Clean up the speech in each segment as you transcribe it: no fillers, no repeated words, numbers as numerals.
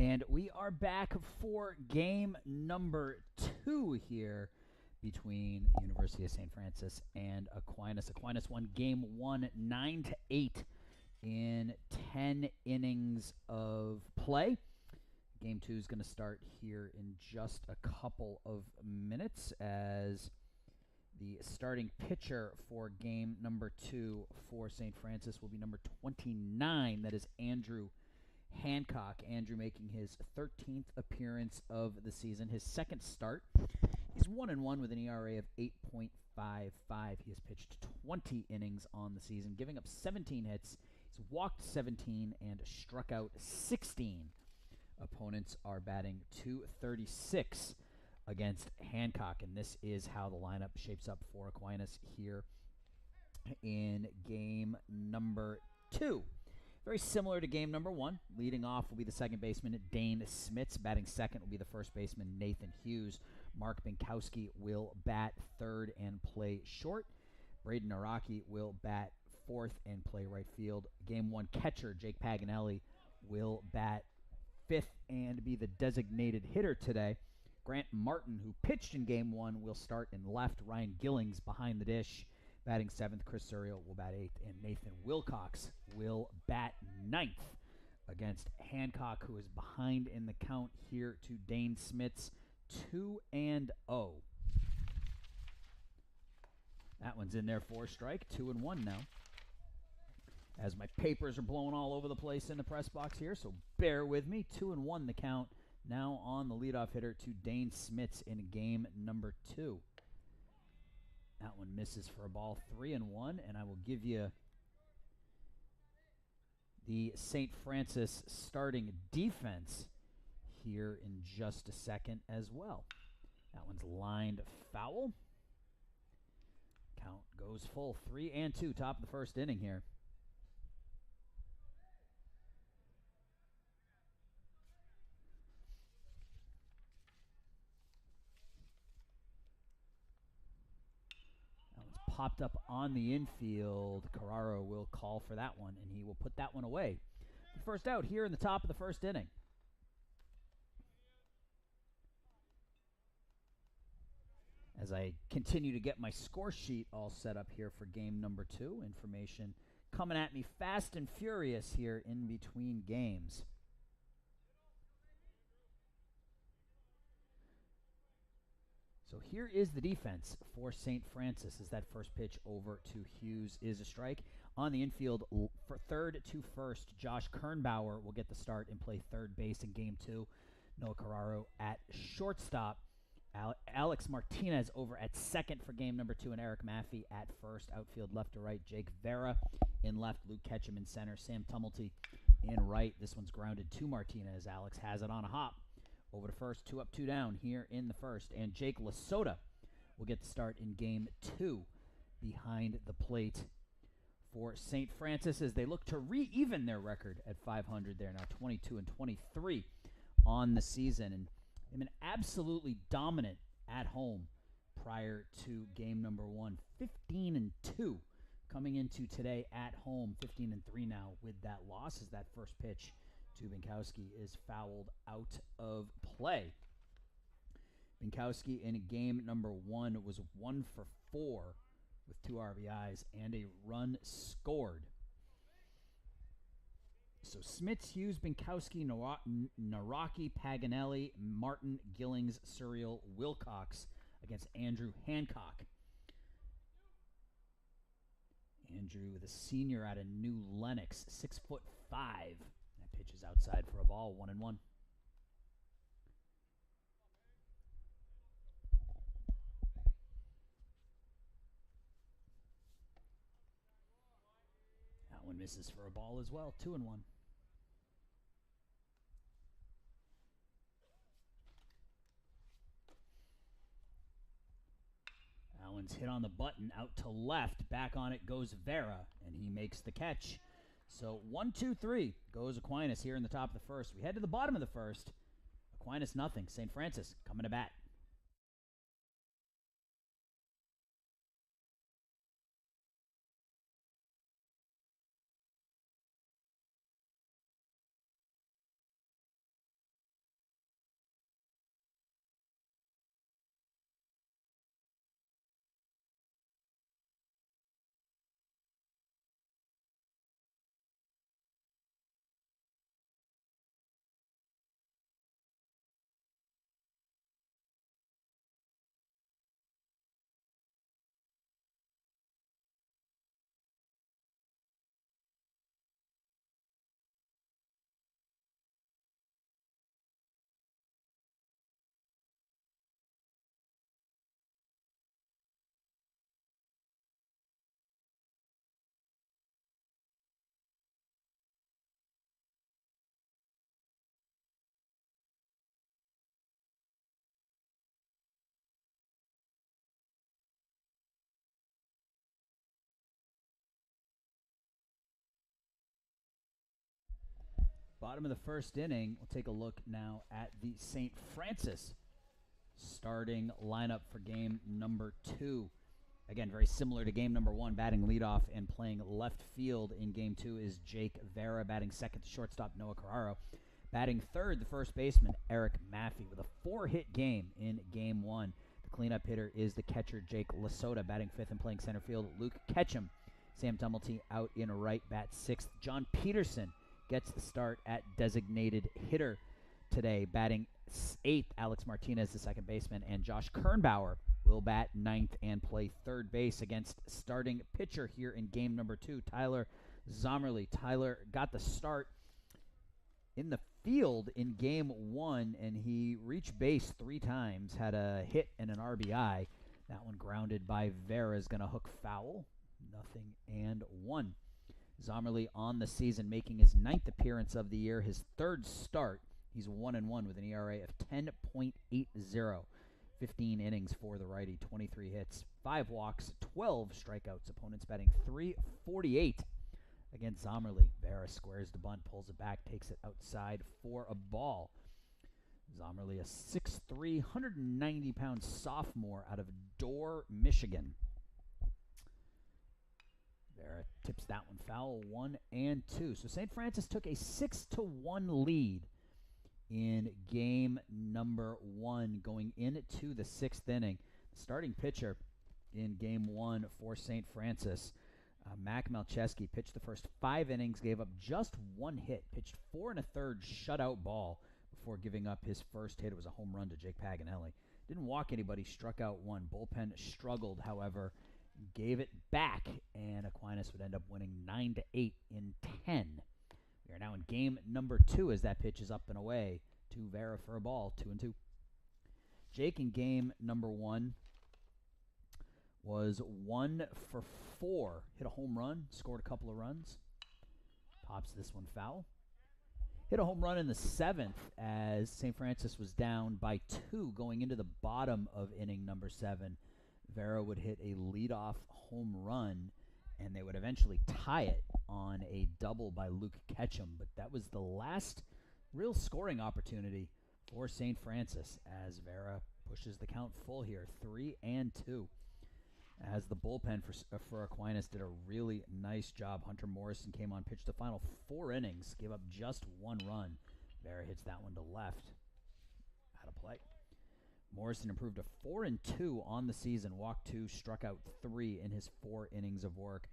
And we are back for game number 2 here between University of St. Francis and Aquinas. Aquinas won game 1 9-8 in 10 innings of play. Game 2 is going to start here in just a couple of minutes as the starting pitcher for game number 2 for St. Francis will be number 29. That is Andrew Hancock. Andrew making his 13th appearance of the season, his second start. He's 1-1 with an ERA of 8.55. He has pitched 20 innings on the season, giving up 17 hits. He's walked 17 and struck out 16. Opponents are batting .236 against Hancock, and this is how the lineup shapes up for Aquinas here in game number 2. Very similar to game number 1. Leading off will be the second baseman, Dane Smits. Batting second will be the first baseman, Nathan Hughes. Mark Binkowski will bat third and play short. Braden Araki will bat fourth and play right field. Game 1 catcher, Jake Paganelli, will bat fifth and be the designated hitter today. Grant Martin, who pitched in game 1, will start in left. Ryan Gillings behind the dish. Batting 7th, Chris Suriel will bat 8th, and Nathan Wilcox will bat 9th against Hancock, who is behind in the count here to Dane Smits, 2-0. That one's in there for a strike, 2-1 now. As my papers are blowing all over the place in the press box here, so bear with me. 2-1 the count. Now on the leadoff hitter to Dane Smits in game number 2. That one misses for a ball, 3-1, and I will give you the St. Francis starting defense here in just a second as well. That one's lined foul. Count goes full, 3-2, top of the first inning here. Popped up on the infield. Carraro will call for that one, and he will put that one away. The first out here in the top of the first inning. As I continue to get my score sheet all set up here for game number 2, information coming at me fast and furious here in between games. So here is the defense for St. Francis as that first pitch over to Hughes is a strike. On the infield, for third to first, Josh Kernbauer will get the start and play third base in game 2. Noah Carraro at shortstop. Alex Martinez over at second for game number 2, and Eric Maffey at first. Outfield left to right, Jake Vera in left, Luke Ketchum in center, Sam Tumulty in right. This one's grounded to Martinez. Alex has it on a hop. Over to first, 2 up, 2 down here in the first. And Jake Lasota will get the start in game 2 behind the plate for St. Francis as they look to re-even their record at 500. They're now 22-23 on the season. And they've been absolutely dominant at home prior to game number 1. 15-2 coming into today at home. 15-3 now with that loss as that first pitch to Binkowski is fouled out of play. Binkowski in game number 1 was 1 for 4 with 2 RBIs and a run scored. So Smits, Hughes, Binkowski, Naraki, Paganelli, Martin, Gillings, Suriel, Wilcox against Andrew Hancock. Andrew, the senior out of New Lenox, 6'5". Pitch is outside for a ball, 1-1. That one misses for a ball as well, 2-1. That one's hit on the button, out to left. Back on it goes Vera, and he makes the catch. So 1-2-3 goes Aquinas here in the top of the first. We head to the bottom of the first. Aquinas nothing. St. Francis coming to bat. Bottom of the first inning, we'll take a look now at the St. Francis starting lineup for game number 2. Again, very similar to game number 1, batting leadoff and playing left field in game 2 is Jake Vera. Batting second, the shortstop, Noah Carraro. Batting third, the first baseman, Eric Maffey, with a 4-hit game in game 1. The cleanup hitter is the catcher, Jake Lasota. Batting fifth and playing center field, Luke Ketchum. Sam Tumulty out in right, bat sixth. John Peterson gets the start at designated hitter today. Batting eighth, Alex Martinez, the second baseman, and Josh Kernbauer will bat ninth and play third base against starting pitcher here in game number 2, Tyler Zommerly. Tyler got the start in the field in game 1, and he reached base 3 times, had a hit and an RBI. That one grounded by Vera is going to hook foul. 0-1. Zommerly on the season, making his 9th appearance of the year, his 3rd start. He's 1-1 with an ERA of 10.80. 15 innings for the righty, 23 hits, 5 walks, 12 strikeouts. Opponents batting .348 against Zommerly. Vera squares the bunt, pulls it back, takes it outside for a ball. Zommerly, a 6'3", 190-pound sophomore out of Dorr, Michigan. Vera tips that one foul, 1-2. So St. Francis took a 6-1 lead in game number 1 going into the 6th inning. The starting pitcher in game 1 for St. Francis, Mac Malcheski, pitched the first 5 innings, gave up just 1 hit, pitched 4 1/3 shutout ball before giving up his first hit. It was a home run to Jake Paganelli. Didn't walk anybody, struck out 1. Bullpen struggled, however, gave it back, and Aquinas would end up winning 9-8 in 10. We are now in game number 2 as that pitch is up and away to Vera for a ball, 2-2. Jake in game number 1 was 1 for 4. Hit a home run, scored a couple of runs. Pops this one foul. Hit a home run in the 7th as St. Francis was down by 2 going into the bottom of inning number 7. Vera would hit a leadoff home run, and they would eventually tie it on a double by Luke Ketchum. But that was the last real scoring opportunity for St. Francis as Vera pushes the count full here, 3-2. As the bullpen for Aquinas did a really nice job. Hunter Morrison came on, pitched the final 4 innings, gave up just 1 run. Vera hits that one to left. Out of play. Morrison improved to 4-2 on the season, walked 2, struck out 3 in his 4 innings of work.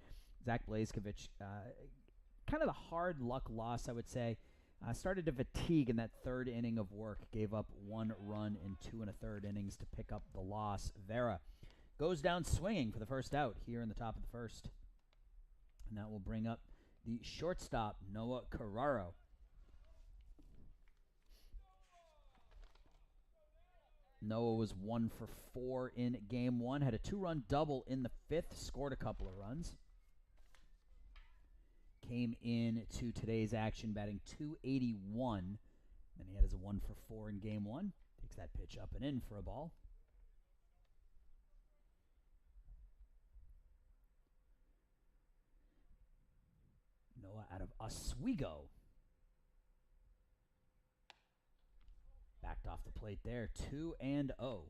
Zach Blazkowicz, kind of the hard luck loss, I would say. Started to fatigue in that 3rd inning of work, gave up 1 run in 2 1/3 innings to pick up the loss. Vera goes down swinging for the first out here in the top of the 1st. And that will bring up the shortstop, Noah Carraro. Noah was 1 for 4 in game 1, had a 2-run double in the 5th, scored a couple of runs. Came into today's action batting .281. Then he had his 1 for 4 in game 1. Takes that pitch up and in for a ball. Noah out of Oswego. Backed off the plate there, 2-0.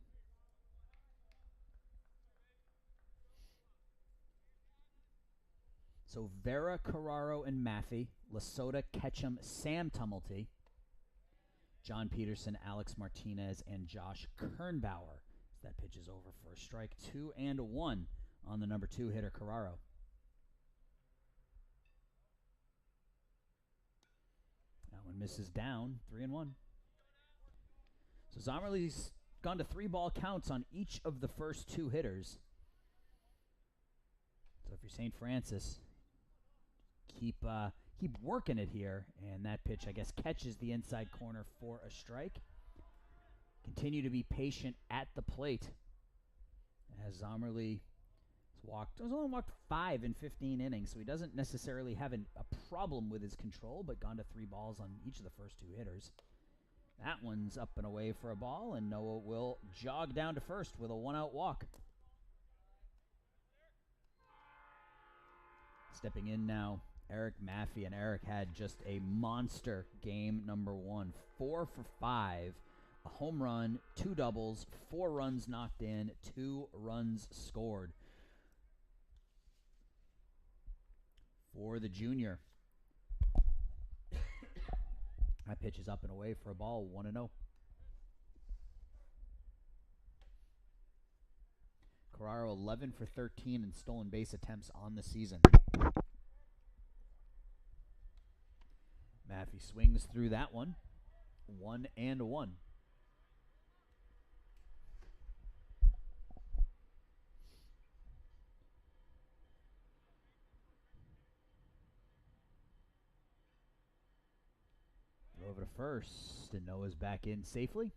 So Vera, Carraro, and Maffey, Lasota, Ketchum, Sam Tumulty, John Peterson, Alex Martinez, and Josh Kernbauer. So that pitch is over for a strike, 2-1 on the number 2 hitter, Carraro. That one misses down, 3-1. So Zommerly's gone to 3-ball counts on each of the first 2 hitters. So if you're St. Francis, keep working it here. And that pitch, I guess, catches the inside corner for a strike. Continue to be patient at the plate as Zommerly has only walked 5 in 15 innings, so he doesn't necessarily have a problem with his control, but gone to 3 balls on each of the first 2 hitters. That one's up and away for a ball, and Noah will jog down to first with a 1-out walk. Stepping in now, Eric Maffey, and Eric had just a monster game number 1. 4 for 5, a home run, 2 doubles, 4 runs knocked in, 2 runs scored for the junior. That pitch is up and away for a ball, 1-0. Carraro 11 for 13 in stolen base attempts on the season. Maffey swings through that one. 1-1. Over to first, and Noah's back in safely.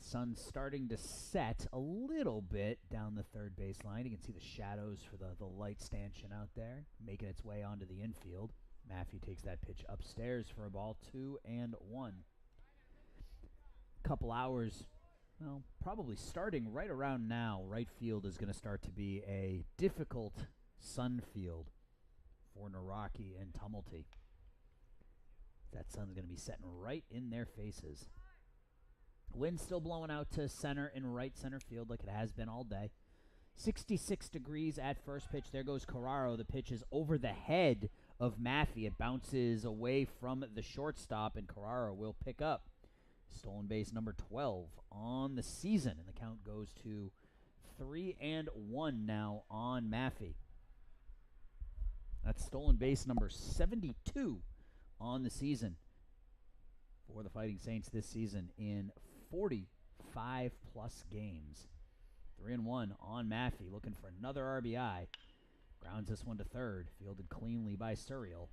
Sun's starting to set a little bit down the third baseline. You can see the shadows for the light stanchion out there, making its way onto the infield. Maffey takes that pitch upstairs for a ball, 2-1. Couple hours, well, probably starting right around now, right field is going to start to be a difficult sun field for Naraki and Tumulty. That sun's going to be setting right in their faces. Wind still blowing out to center and right center field like it has been all day. 66 degrees at first pitch. There goes Carraro. The pitch is over the head of Maffey. It bounces away from the shortstop, and Carraro will pick up stolen base number 12 on the season, and the count goes to 3-1 now on Maffey. That's stolen base number 72 on the season for the Fighting Saints this season in 45-plus games. 3-1 on Maffey, looking for another RBI. Grounds this one to third, fielded cleanly by Surreal.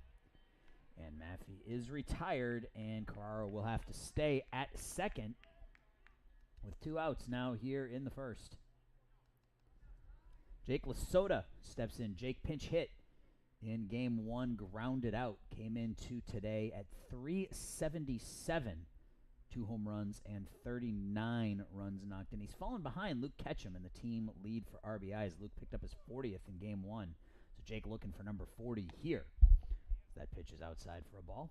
And Maffey is retired, and Carraro will have to stay at second with 2 outs now here in the first. Jake Lasota steps in. Jake pinch hit in game 1, grounded out. Came into today at .377. 2 home runs and 39 runs knocked in. He's fallen behind Luke Ketchum in the team lead for RBIs. Luke picked up his 40th in game 1. So Jake looking for number 40 here. That pitch is outside for a ball.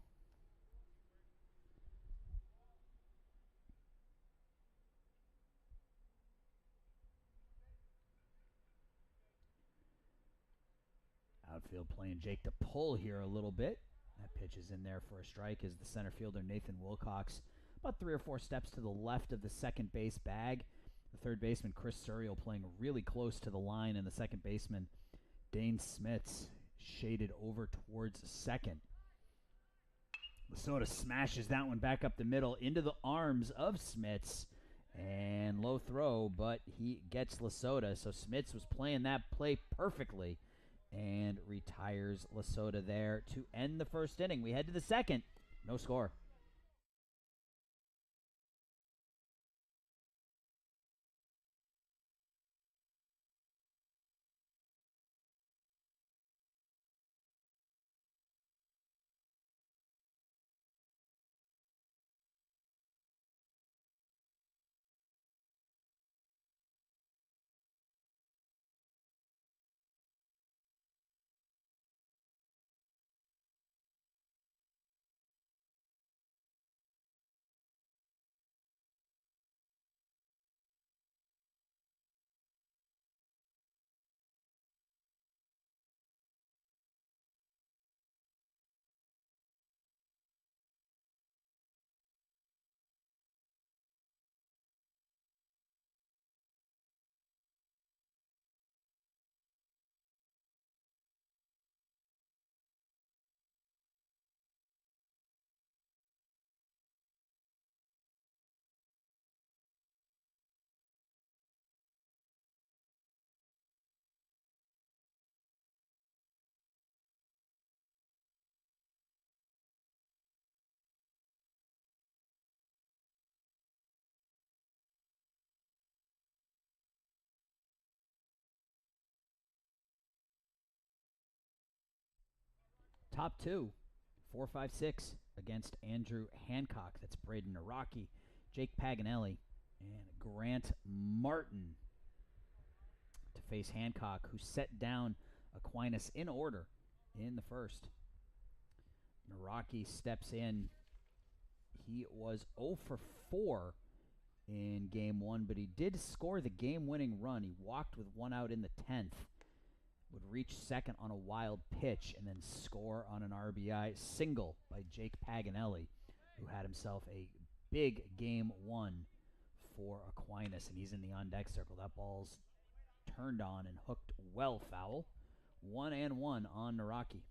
Outfield playing Jake to pull here a little bit. That pitch is in there for a strike as the center fielder Nathan Wilcox about 3 or 4 steps to the left of the second base bag. The third baseman Chris Surreal playing really close to the line, and the second baseman Dane Smits shaded over towards second. Lasota smashes that one back up the middle into the arms of Smits, and low throw, but he gets Lasota. So Smits was playing that play perfectly and retires Lasota there to end the first inning. We head to the second. No score. Top 2, 4-5-6 against Andrew Hancock. That's Braden Naraki, Jake Paganelli, and Grant Martin to face Hancock, who set down Aquinas in order in the first. Naraki steps in. He was 0 for 4 in game 1, but he did score the game-winning run. He walked with 1 out in the 10th, would reach second on a wild pitch, and then score on an RBI single by Jake Paganelli, who had himself a big game 1 for Aquinas, and he's in the on-deck circle. That ball's turned on and hooked well foul. 1-1 on Naraki.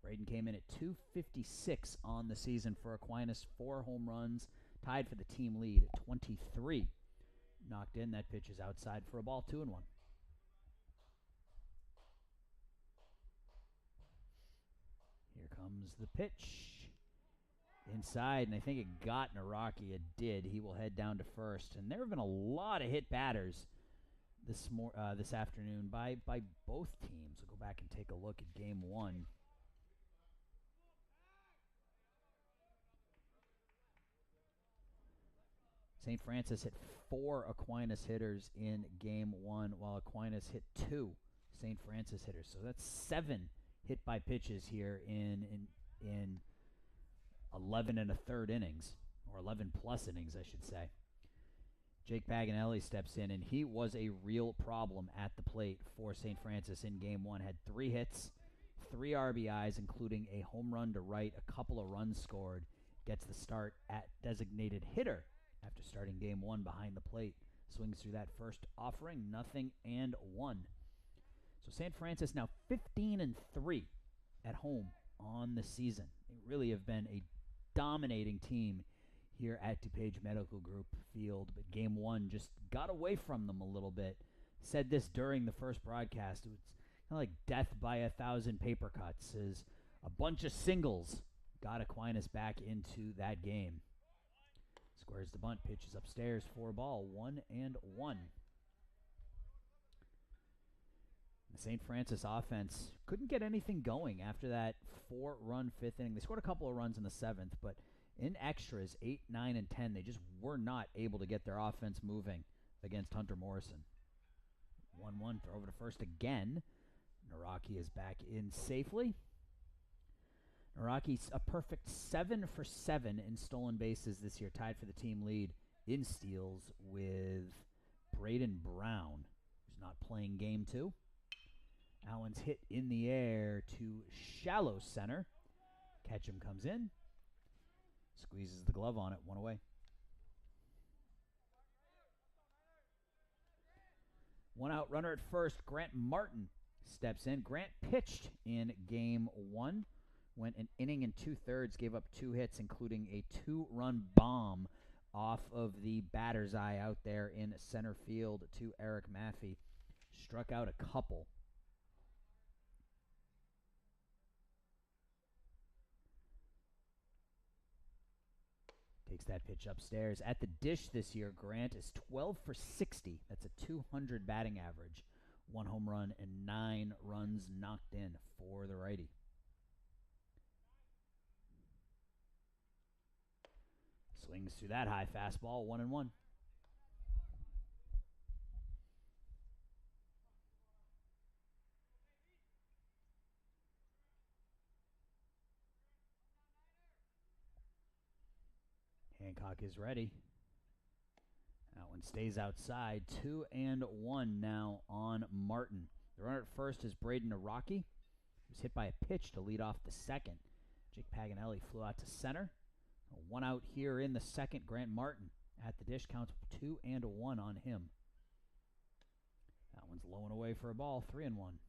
Braden came in at .256 on the season for Aquinas, 4 home runs, tied for the team lead at 23. Knocked in. That pitch is outside for a ball, 2-1. Here comes the pitch. Inside, and I think it got Naraki. It did. He will head down to first. And there have been a lot of hit batters this afternoon by both teams. We'll go back and take a look at game 1. St. Francis hit 4 Aquinas hitters in game 1, while Aquinas hit 2 St. Francis hitters. So that's 7 hit by pitches here in 11 1/3 innings, or 11 plus innings, I should say. Jake Paganelli steps in, and he was a real problem at the plate for St. Francis in game 1. Had 3 hits, 3 RBIs, including a home run to right, a couple of runs scored. Gets the start at designated hitter after starting game 1 behind the plate. Swings through that first offering, 0-1. So St. Francis now 15-3 at home on the season. They really have been a dominating team here at DuPage Medical Group Field, but game 1 just got away from them a little bit. Said this during the first broadcast. It was kind of like death by 1,000 paper cuts, as a bunch of singles got Aquinas back into that game. Squares the bunt, pitches upstairs for a ball, 1-1. The St. Francis offense couldn't get anything going after that 4-run 5th inning. They scored a couple of runs in the 7th, but in extras, 8, 9, and 10, they just were not able to get their offense moving against Hunter Morrison. 1-1, throw over to first again. Naraki is back in safely. Naraki's a perfect 7 for 7 in stolen bases this year, tied for the team lead in steals with Braden Brown, who's not playing game 2. Allen's hit in the air to shallow center. Ketchum comes in, squeezes the glove on it, 1 away. 1 out, runner at first. Grant Martin steps in. Grant pitched in game 1. Went an inning and 2/3, gave up 2 hits, including a 2-run bomb off of the batter's eye out there in center field to Eric Maffey. Struck out a couple. Takes that pitch upstairs. At the dish this year, Grant is 12 for 60. That's a .200 batting average. 1 home run and 9 runs knocked in for the righty. Swings through that high fastball, 1-1. Hancock is ready. That one stays outside. 2-1 now on Martin. The runner at first is Braden Naraki. He was hit by a pitch to lead off the second. Jake Paganelli flew out to center. 1 out here in the second. Grant Martin at the dish, counts 2-1 on him. That one's low and away for a ball, 3-1.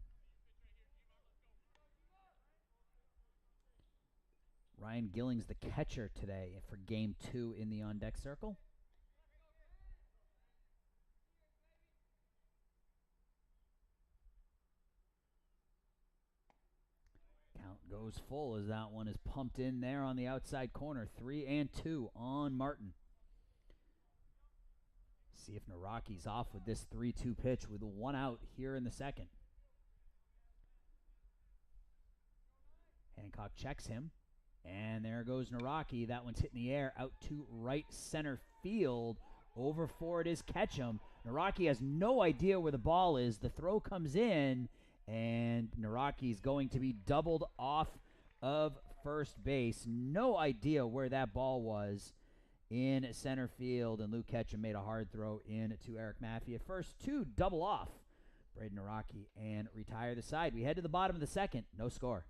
Ryan Gillings, the catcher today for game 2 in the on-deck circle. Count goes full as that one is pumped in there on the outside corner. 3-2 on Martin. See if Naraki's off with this 3-2 pitch with 1 out here in the second. Hancock checks him. And there goes Naraki. That one's hit in the air out to right center field. Over for it is Ketchum. Naraki has no idea where the ball is. The throw comes in, and Naraki is going to be doubled off of first base. No idea where that ball was in center field, and Luke Ketchum made a hard throw in to Eric Maffey. At first, two double off Braden Naraki and retire the side. We head to the bottom of the second. No score.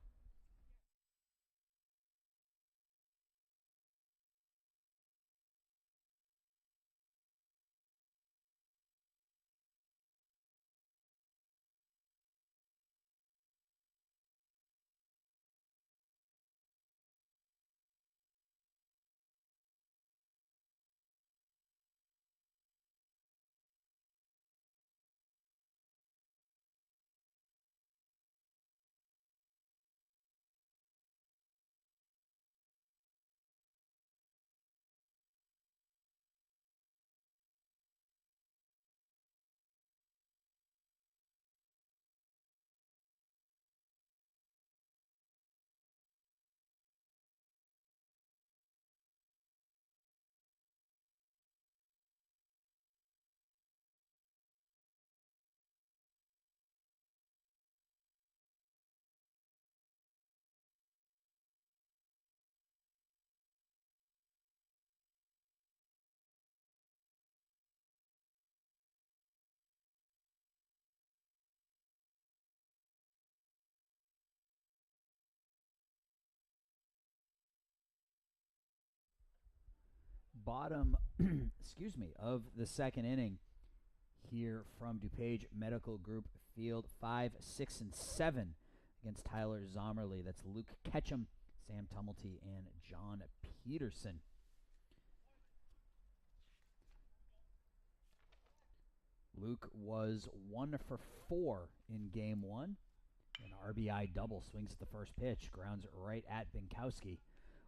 Bottom, excuse me, of the second inning here from DuPage Medical Group Field 5, 6, and 7 against Tyler Zomerly. That's Luke Ketchum, Sam Tumulty, and John Peterson. Luke was 1 for 4 in game 1. An RBI double, swings at the first pitch, grounds it right at Binkowski.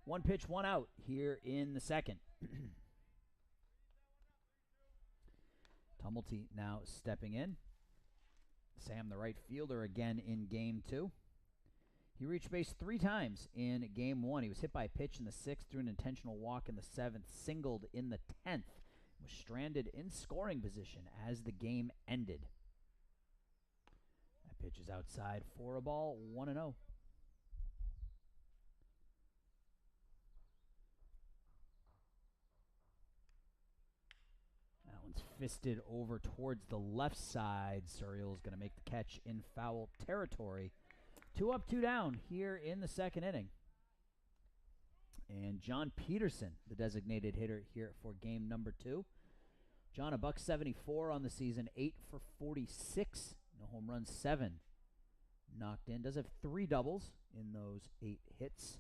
1 pitch, 1 out here in the second. Tumulty now stepping in. Sam, the right fielder, again in game 2. He reached base 3 times in game 1. He was hit by a pitch in the 6th, threw an intentional walk in the 7th, singled in the 10th, was stranded in scoring position as the game ended. That pitch is outside for a ball, 1-0. That one's fisted over towards the left side. Suriel is going to make the catch in foul territory. 2 up, 2 down here in the second inning. And John Peterson, the designated hitter here for game number 2. John, a $174 on the season, 8 for 46, no home runs, 7 knocked in. Does have 3 doubles in those 8 hits.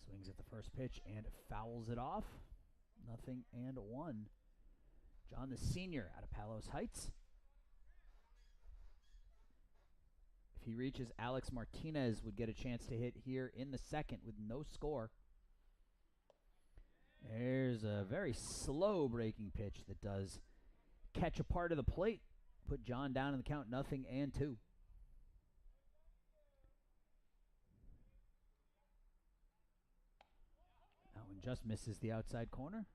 Swings at the first pitch and fouls it off. 0-1. John, the senior, out of Palos Heights. If he reaches, Alex Martinez would get a chance to hit here in the second with no score. There's a very slow breaking pitch that does catch a part of the plate. Put John down in the count, 0-2. That one just misses the outside corner.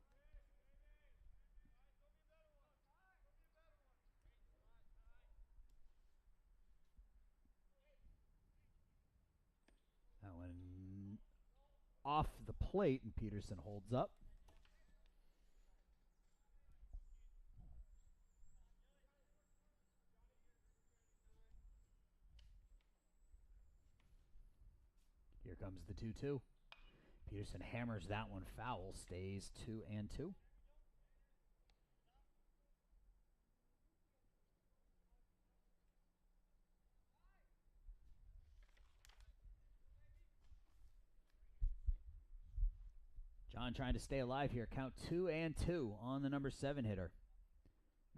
That one off the plate, and Peterson holds up. Here comes the 2-2. Peterson hammers that one foul, stays 2-2. John trying to stay alive here. Count 2-2 on the number 7 hitter.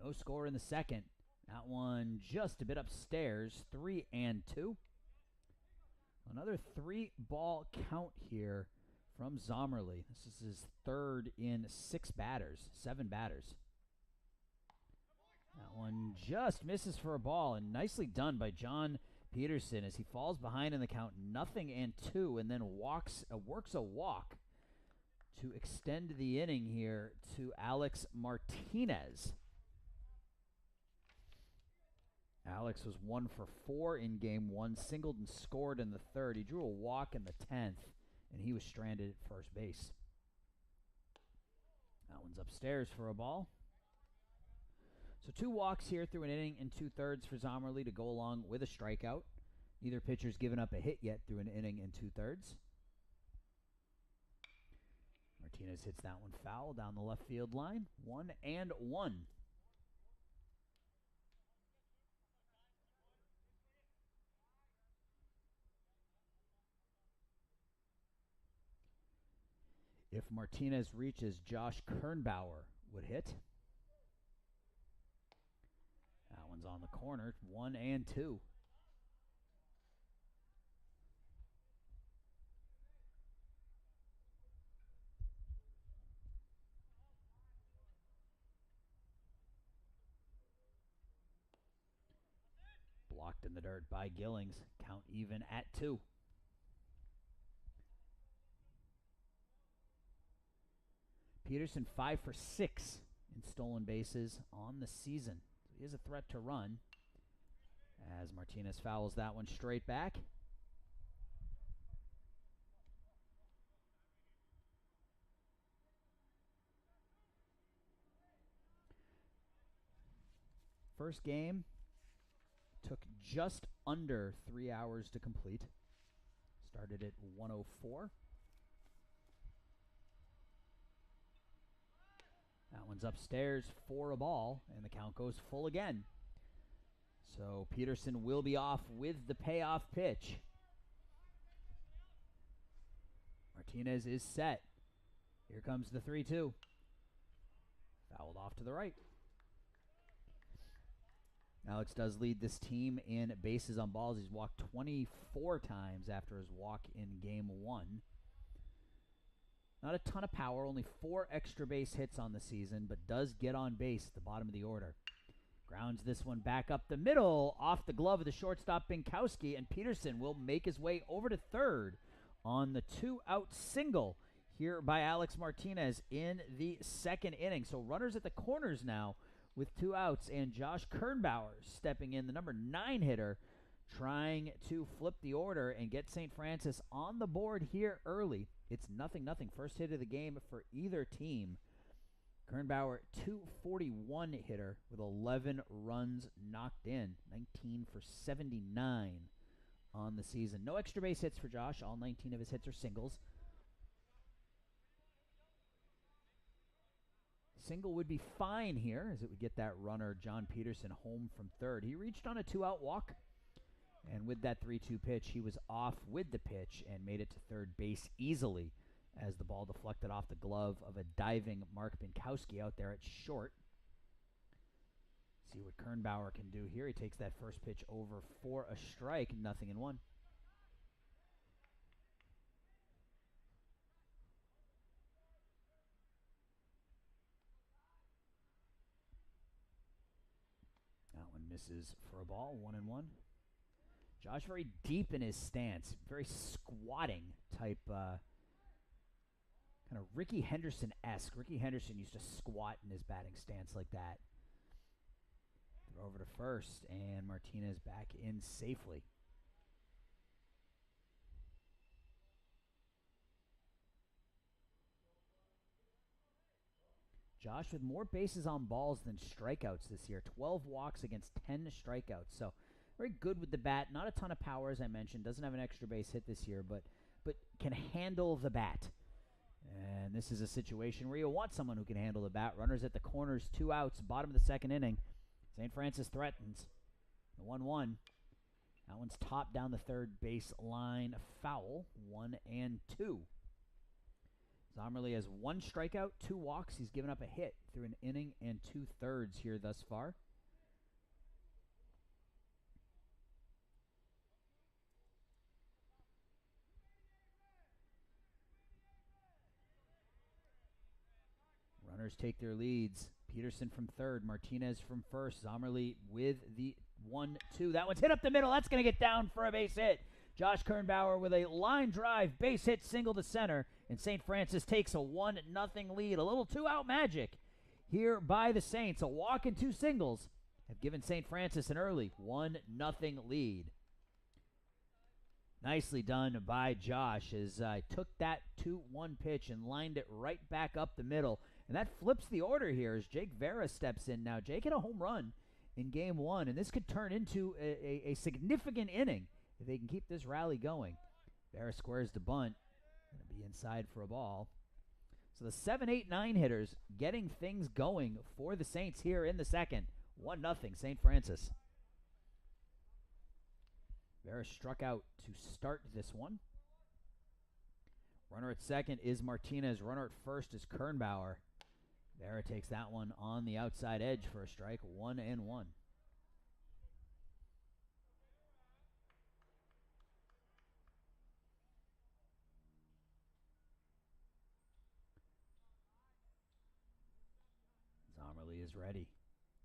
No score in the second. That one just a bit upstairs. 3-2. Another 3-ball count here from Zomerly. This is his third in 7 batters. That one just misses for a ball, and nicely done by John Peterson as he falls behind in the count, 0-2, and then works a walk to extend the inning here to Alex Martinez. Alex was 1 for 4 in game 1, singled and scored in the 3rd. He drew a walk in the 10th, and he was stranded at first base. That one's upstairs for a ball. So 2 walks here through an inning and 2/3 for Zomerly to go along with a strikeout. Neither pitcher's given up a hit yet through an inning and 2/3. Martinez hits that one foul down the left field line. 1-1. If Martinez reaches, Josh Kernbauer would hit. That one's on the corner. 1-2. Blocked in the dirt by Gillings. Count even at 2. Peterson 5 for 6 in stolen bases on the season. So he is a threat to run as Martinez fouls that one straight back. First game took just under 3 hours to complete. Started at 1:04. That one's upstairs for a ball, and the count goes full again. So Peterson will be off with the payoff pitch. Martinez is set. Here comes the 3-2. Fouled off to the right. Alex does lead this team in bases on balls. He's walked 24 times after his walk in game 1. Not a ton of power, only 4 extra base hits on the season, but does get on base at the bottom of the order. Grounds this one back up the middle, off the glove of the shortstop Binkowski, and Peterson will make his way over to third on the 2-out single here by Alex Martinez in the 2nd inning. So runners at the corners now with 2 outs, and Josh Kernbauer stepping in, the number 9 hitter, trying to flip the order and get St. Francis on the board here early. It's 0-0. First hit of the game for either team. Kernbauer, .241 hitter with 11 runs knocked in. 19 for 79 on the season. No extra base hits for Josh. All 19 of his hits are singles. Single would be fine here, as it would get that runner, John Peterson, home from third. He reached on a 2-out walk, and with that 3-2 pitch, he was off with the pitch and made it to third base easily as the ball deflected off the glove of a diving Mark Binkowski out there at short. See what Kernbauer can do here. He takes that first pitch over for a strike, 0-1. That one misses for a ball, 1-1. Josh very deep in his stance, very squatting type, kind of Ricky Henderson-esque. Ricky Henderson used to squat in his batting stance like that. Throw over to first, and Martinez back in safely. Josh with more bases on balls than strikeouts this year. 12 walks against 10 strikeouts. So very good with the bat. Not a ton of power, as I mentioned. Doesn't have an extra base hit this year, but can handle the bat. And this is a situation where you want someone who can handle the bat. Runners at the corners, 2 outs, bottom of the 2nd inning. St. Francis threatens. The 1-1. That one's topped down the third base line. Foul. 1-2. Zomerly has 1 strikeout, 2 walks. He's given up a hit through an inning and 2/3 here thus far. Runners take their leads. Peterson from third, Martinez from first. Zomerly with the 1-2. That one's hit up the middle. That's going to get down for a base hit. Josh Kernbauer with a line drive base hit single to center, And St. Francis takes a 1-0 lead. A little two-out magic here by the Saints. A walk and two singles have given St. Francis an early 1-0 lead. Nicely done by Josh as took that 2-1 pitch and lined it right back up the middle. And that flips the order here as Jake Vera steps in now. Jake hit a home run in game one, and this could turn into a significant inning if they can keep this rally going. Vera squares the bunt. Going to be inside for a ball. So the 7, 8, 9 hitters getting things going for the Saints here in the second. 1-0 St. Francis. Vera struck out to start this one. Runner at second is Martinez. Runner at first is Kernbauer. Vera takes that one on the outside edge for a strike. 1-1. Zomerly is ready.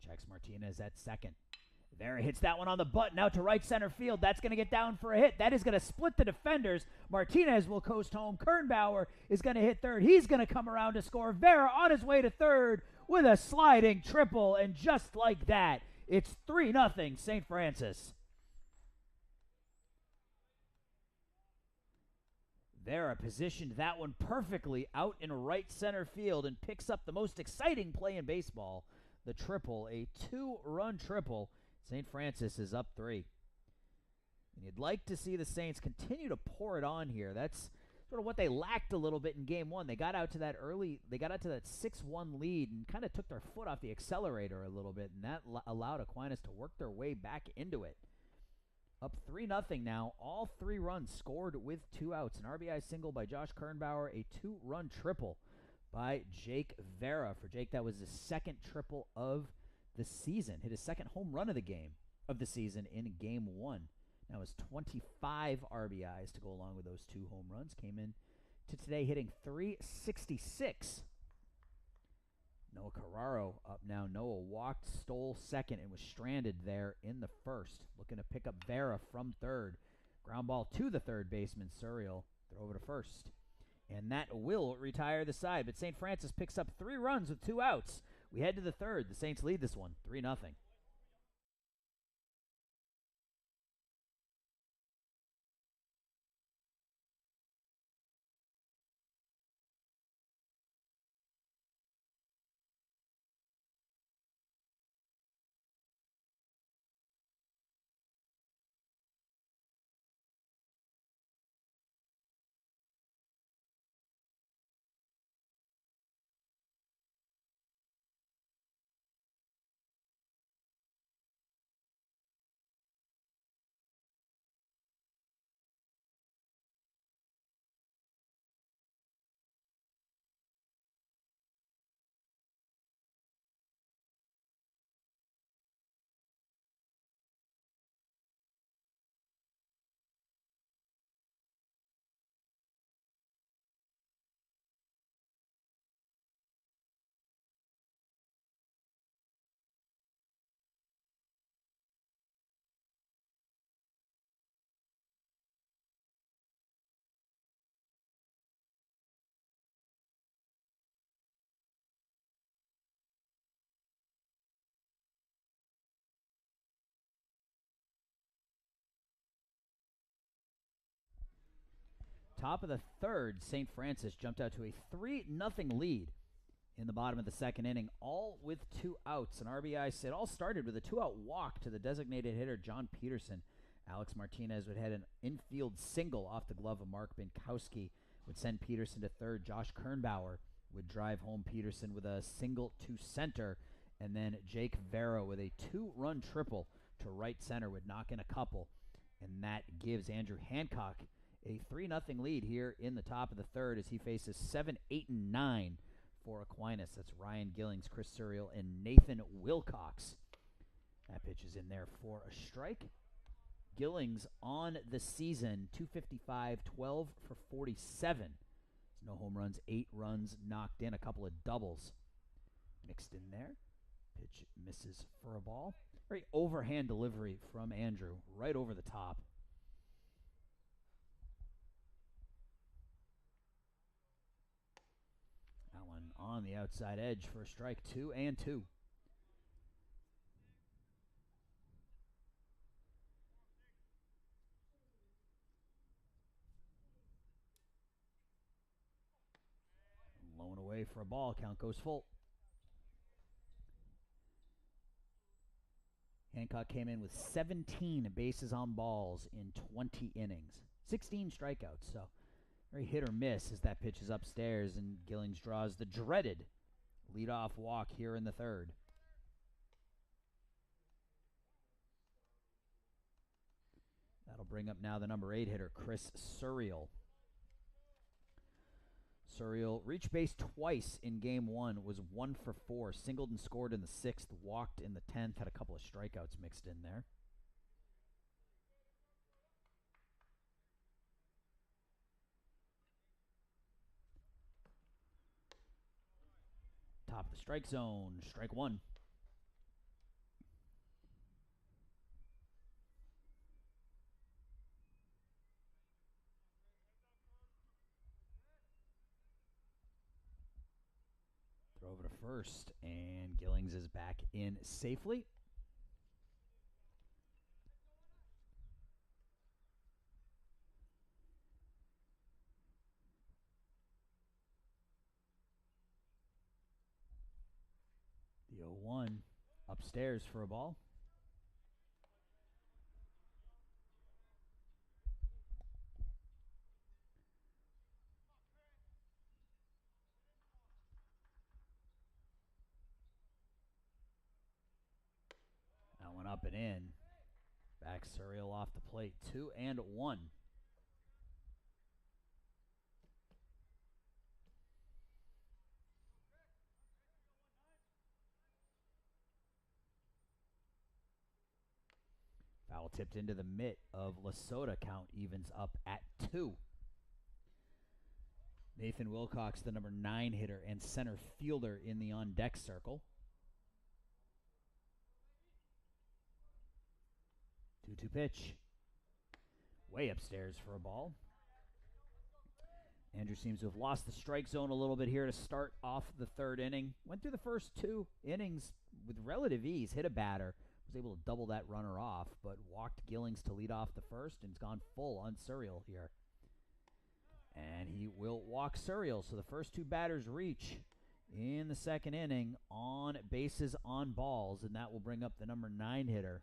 Checks Martinez at second. Vera hits that one on the button out to right center field. That's going to get down for a hit. That is going to split the defenders. Martinez will coast home. Kernbauer is going to hit third. He's going to come around to score. Vera on his way to third with a sliding triple. And just like that, it's 3-0 St. Francis. Vera positioned that one perfectly out in right center field and picks up the most exciting play in baseball, the triple, a 2-run triple. St. Francis is up 3. And you'd like to see the Saints continue to pour it on here. That's sort of what they lacked a little bit in game one. They got out to that 6-1 lead and kind of took their foot off the accelerator a little bit, and that allowed Aquinas to work their way back into it. Up 3-0 now. All 3 runs scored with 2 outs. An RBI single by Josh Kernbauer, a 2-run triple by Jake Vera. For Jake, that was his second triple of the season. Hit his second home run of the season in game one. Now his 25 RBIs to go along with those 2 home runs came in to today hitting .366. Noah Carraro up now. Noah walked, stole second, and was stranded there in the first. Looking to pick up Vera from third. Ground ball to the third baseman, Suriel. Throw over to first. And that will retire the side. But St. Francis picks up 3 runs with 2 outs. We head to the third. The Saints lead this one, 3-0. Top of the third, St. Francis jumped out to a 3-0 lead in the bottom of the second inning, all with 2 outs. An RBI. It all started with a 2-out walk to the designated hitter, John Peterson. Alex Martinez would head an infield single off the glove of Mark Binkowski, would send Peterson to third. Josh Kernbauer would drive home Peterson with a single to center, and then Jake Vera with a 2-run triple to right center would knock in a couple, and that gives Andrew Hancock a 3-0 lead here in the top of the third as he faces 7, 8, and 9 for Aquinas. That's Ryan Gillings, Chris Suriel, and Nathan Wilcox. That pitch is in there for a strike. Gillings on the season, 255, 12 for 47. No home runs, 8 runs knocked in, a couple of doubles mixed in there. Pitch misses for a ball. Very overhand delivery from Andrew, right over the top. on the outside edge for a strike. 2-2. Low and away for a ball. Count goes full. Hancock came in with 17 bases on balls in 20 innings. 16 strikeouts, so very hit or miss as that pitch is upstairs, and Gillings draws the dreaded leadoff walk here in the third. That'll bring up now the number 8 hitter, Chris Surreal. Surreal reached base twice in game 1, was 1 for 4, singled and scored in the 6th, walked in the 10th, had a couple of strikeouts mixed in there. Top of the strike zone, strike 1. Throw over to first, and Gillings is back in safely. The 0-1 upstairs for a ball. That one up and in. Back Surreal off the plate. 2-1. Foul tipped into the mitt of Lasota. Count evens up at 2. Nathan Wilcox, the number 9 hitter and center fielder in the on-deck circle. 2-2 pitch. Way upstairs for a ball. Andrew seems to have lost the strike zone a little bit here to start off the third inning. Went through the first 2 innings with relative ease, hit a batter, was able to double that runner off, but walked Gillings to lead off the first, and it's gone full on Surreal here. And he will walk Surreal, so the first 2 batters reach in the second inning on bases on balls, and that will bring up the number 9 hitter,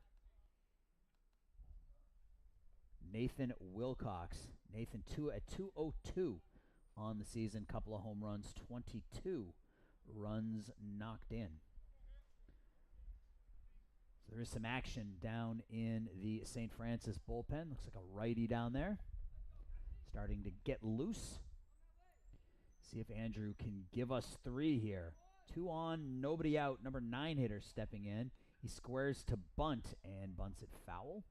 Nathan Wilcox. Nathan at 202 on the season, couple of home runs, 22 runs knocked in. So there is some action down in the St. Francis bullpen. Looks like a righty down there, starting to get loose. See if Andrew can give us 3 here. 2 on, nobody out. Number 9 hitter stepping in. He squares to bunt and bunts it foul.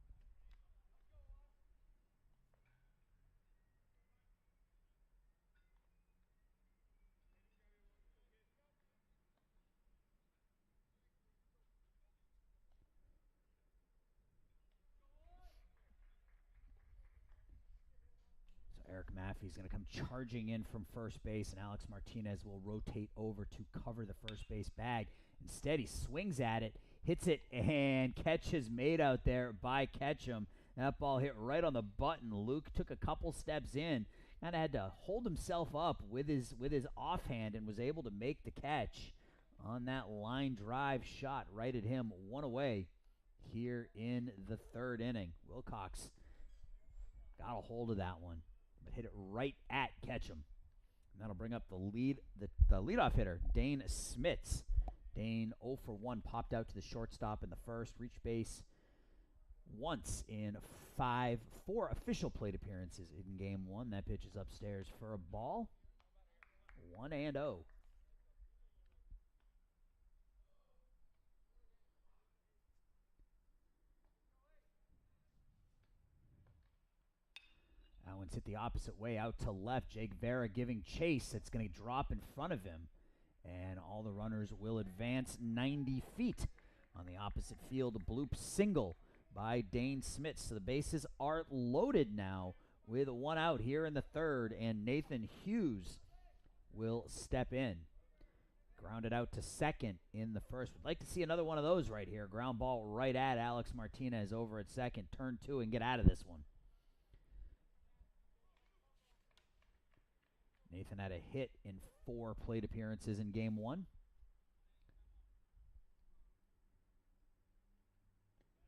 Eric Maffey's going to come charging in from first base, and Alex Martinez will rotate over to cover the first base bag. Instead, he swings at it, hits it, and catch is made out there by Ketchum. That ball hit right on the button. Luke took a couple steps in, kind of had to hold himself up with his offhand, and was able to make the catch on that line drive shot right at him. 1 away here in the third inning. Wilcox got a hold of that one, but hit it right at Ketchum. And that'll bring up the leadoff hitter, Dane Smits. Dane 0 for 1, popped out to the shortstop in the first, reached base once in 4 official plate appearances in game 1. That pitch is upstairs for a ball. 1-0. That one's hit the opposite way out to left. Jake Vera giving chase. It's going to drop in front of him, and all the runners will advance 90 feet on the opposite field. A bloop single by Dane Smits. So the bases are loaded now with 1 out here in the third, and Nathan Hughes will step in. grounded out to second in the first. We'd like to see another one of those right here. Ground ball right at Alex Martinez over at second. Turn two and get out of this one. Nathan had a hit in 4 plate appearances in game 1.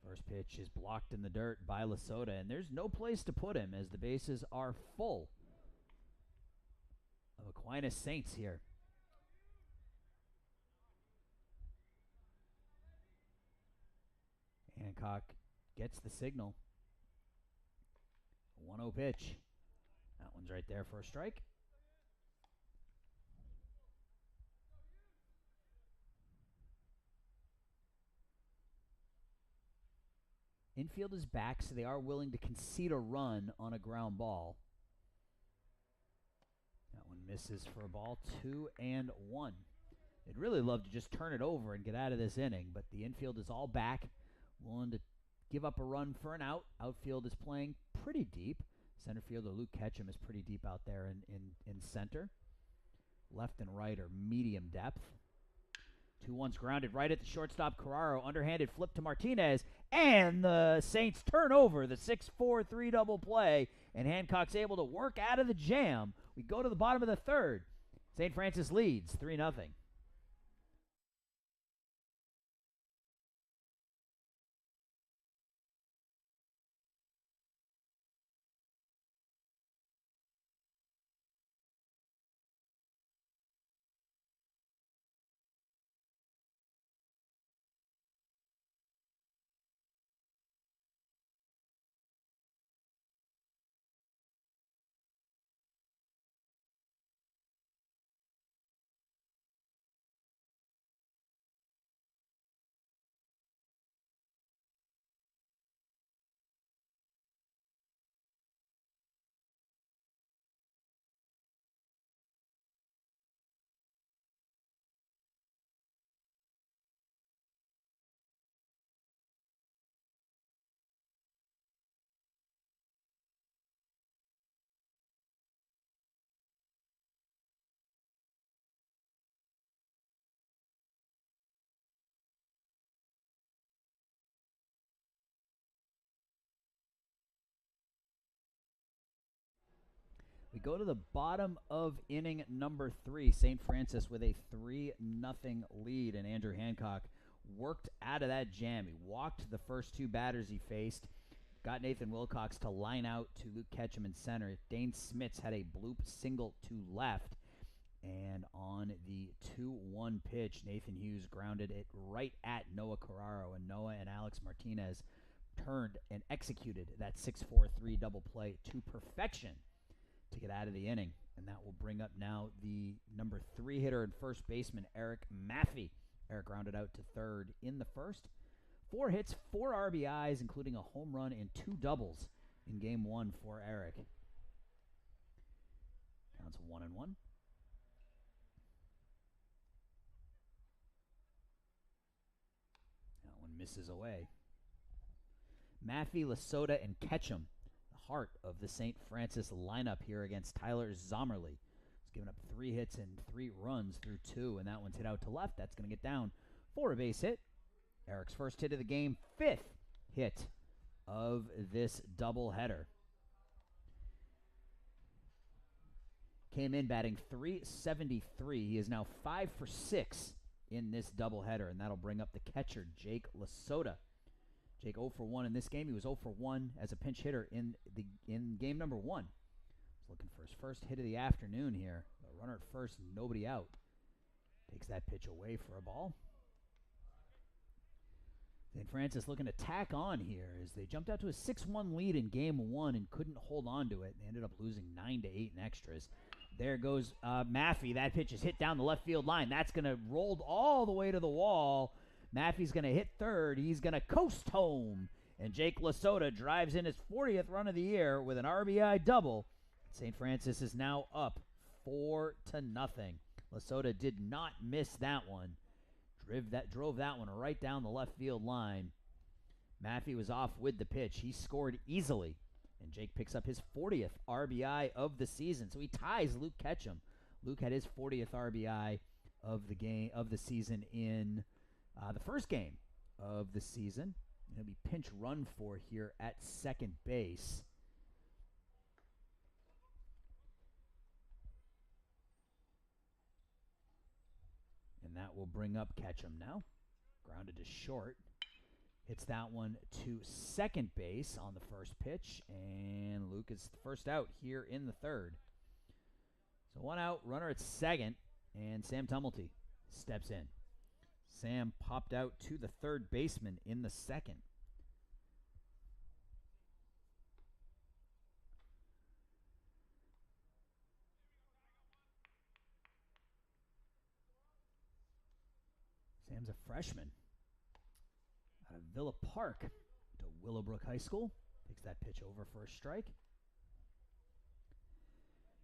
First pitch is blocked in the dirt by Lasota, and there's no place to put him as the bases are full of Aquinas Saints here. Hancock gets the signal. 1-0 pitch. That one's right there for a strike. Infield is back, so they are willing to concede a run on a ground ball. That one misses for a ball. 2-1. They'd really love to just turn it over and get out of this inning, but the infield is all back, willing to give up a run for an out. Outfield is playing pretty deep. Center fielder Luke Ketchum is pretty deep out there in center. Left and right are medium depth. 2-1's grounded right at the shortstop. Carraro, underhanded flip to Martinez, and the Saints turn over the 6-4-3 double play, and Hancock's able to work out of the jam. We go to the bottom of the third. St. Francis leads 3-0. We go to the bottom of inning number 3. St. Francis with a 3-0 lead, and Andrew Hancock worked out of that jam. He walked the first 2 batters he faced, got Nathan Wilcox to line out to Luke Ketchum in center. Dane Smits had a bloop single to left, and on the 2-1 pitch, Nathan Hughes grounded it right at Noah Carraro, and Noah and Alex Martinez turned and executed that 6-4-3 double play to perfection to get out of the inning. And that will bring up now the number 3 hitter and first baseman, Eric Maffey. Eric rounded out to third in the first. 4 hits, 4 RBIs, including a home run and 2 doubles in game 1 for Eric. Counts 1-1. That one misses away. Maffey, Lasota, and Ketchum, heart of the St. Francis lineup here against Tyler Zomerly. He's given up 3 hits and 3 runs through 2, and that one's hit out to left. That's going to get down for a base hit. Eric's first hit of the game, 5th hit of this doubleheader. Came in batting .373. He is now 5 for 6 in this doubleheader, and that'll bring up the catcher, Jake Lasota. Jake 0 for 1 in this game. He was 0 for 1 as a pinch hitter in game number 1. He's looking for his first hit of the afternoon here. A runner at first, nobody out. Takes that pitch away for a ball. St. Francis looking to tack on here as they jumped out to a 6-1 lead in game 1 and couldn't hold on to it. They ended up losing 9-8 in extras. There goes Maffey. That pitch is hit down the left field line. That's going to roll all the way to the wall. Maffey's going to hit third. He's going to coast home. And Jake Lasota drives in his 40th run of the year with an RBI double. St. Francis is now up 4-0. Lasota did not miss that one. Drove that one right down the left field line. Maffey was off with the pitch. He scored easily. And Jake picks up his 40th RBI of the season. So he ties Luke Ketchum. Luke had his 40th RBI of the season in the first game of the season. It'll be pinch run for here at second base. And that will bring up Ketchum now. Grounded to short. Hits that one to second base on the first pitch. And Luke is first out here in the third. So one out, runner at second. And Sam Tumulty steps in. Sam popped out to the third baseman in the second. Sam's a freshman out of Villa Park to Willowbrook High School. Takes that pitch over for a strike.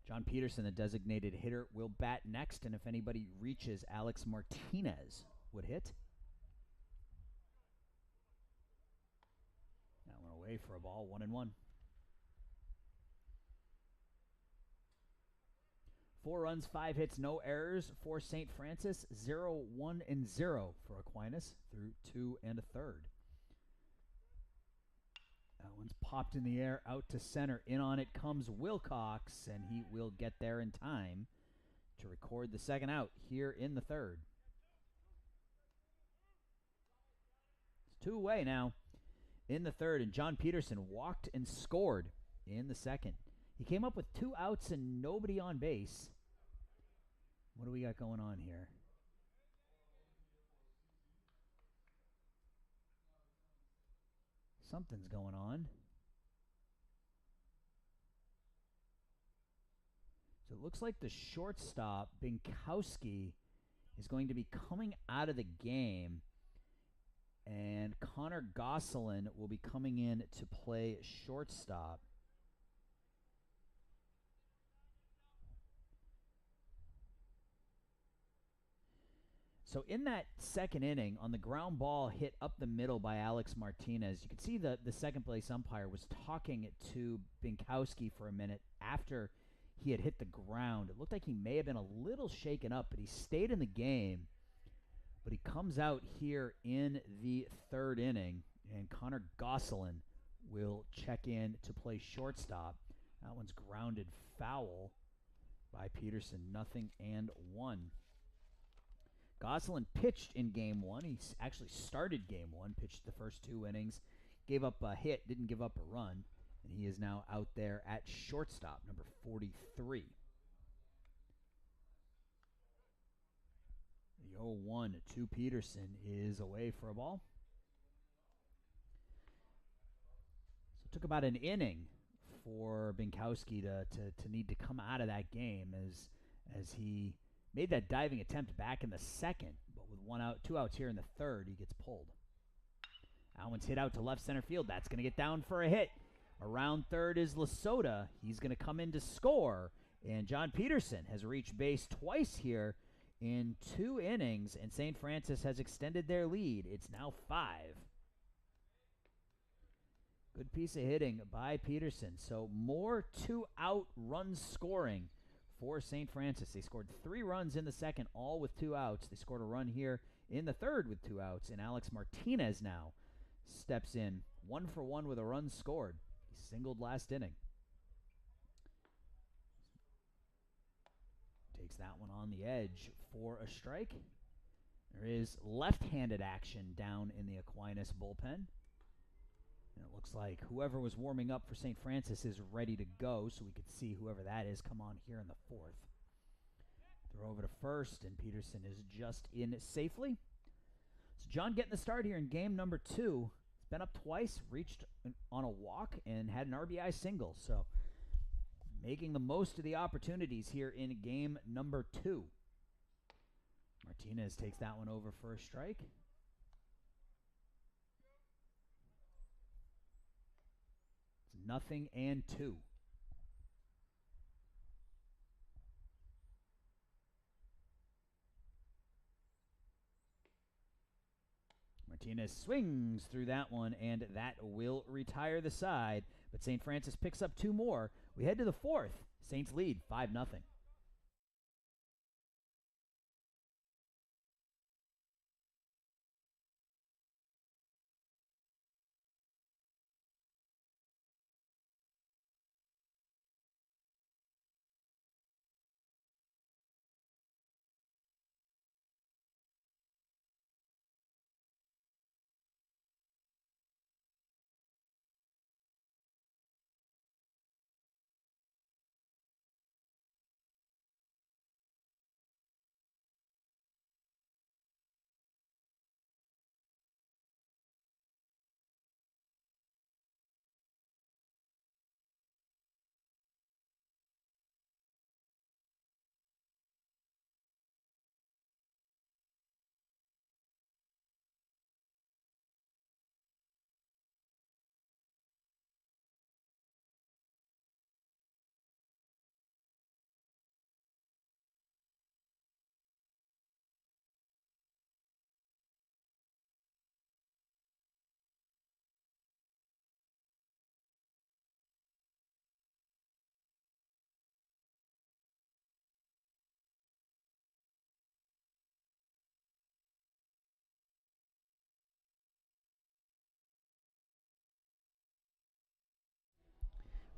John Peterson, the designated hitter, will bat next, and if anybody reaches, Alex Martinez would hit. That one away for a ball, 1-1. 4 runs, 5 hits, no errors for St. Francis. 0, 1, and 0 for Aquinas through 2 1/3. That one's popped in the air, out to center. In on it comes Wilcox, and he will get there in time to record the second out here in the third. It's 2 away now in the third, and John Peterson walked and scored in the second. He came up with 2 outs and nobody on base. What do we got going on here? Something's going on. So it looks like the shortstop, Binkowski, is going to be coming out of the game. And Connor Gosselin will be coming in to play shortstop. So in that second inning, on the ground ball hit up the middle by Alex Martinez, you could see the second place umpire was talking to Binkowski for a minute after he had hit the ground. It looked like he may have been a little shaken up, but he stayed in the game. But he comes out here in the third inning, and Connor Gosselin will check in to play shortstop. That one's grounded foul by Peterson, 0-1. Gosselin pitched in game one. He actually started game one, pitched the first 2 innings, gave up a hit, didn't give up a run, and he is now out there at shortstop, number 43. The 0-1 to Peterson is away for a ball. So it took about an inning for Binkowski to need to come out of that game as he made that diving attempt back in the second, but with 1 out, 2 outs here in the third, he gets pulled. That one's hit out to left center field. That's going to get down for a hit. Around third is Lasota. He's going to come in to score, and John Peterson has reached base twice here in 2 innings, and St. Francis has extended their lead. It's now 5. Good piece of hitting by Peterson. So more 2-out run scoring for St. Francis. They scored 3 runs in the second, all with 2 outs. They scored a run here in the third with 2 outs, and Alex Martinez now steps in 1 for 1 with a run scored. He singled last inning. Takes that one on the edge for a strike. There is left-handed action down in the Aquinas bullpen. And it looks like whoever was warming up for St. Francis is ready to go, so we could see whoever that is come on here in the fourth. Throw over to first, and Peterson is just in safely. So John getting the start here in game number 2. He's been up twice, reached on a walk, and had an RBI single. So making the most of the opportunities here in game number 2. Martinez takes that one over for a strike. It's 0-2. Martinez swings through that one, and that will retire the side. But St. Francis picks up 2 more. We head to the fourth. Saints lead 5-0.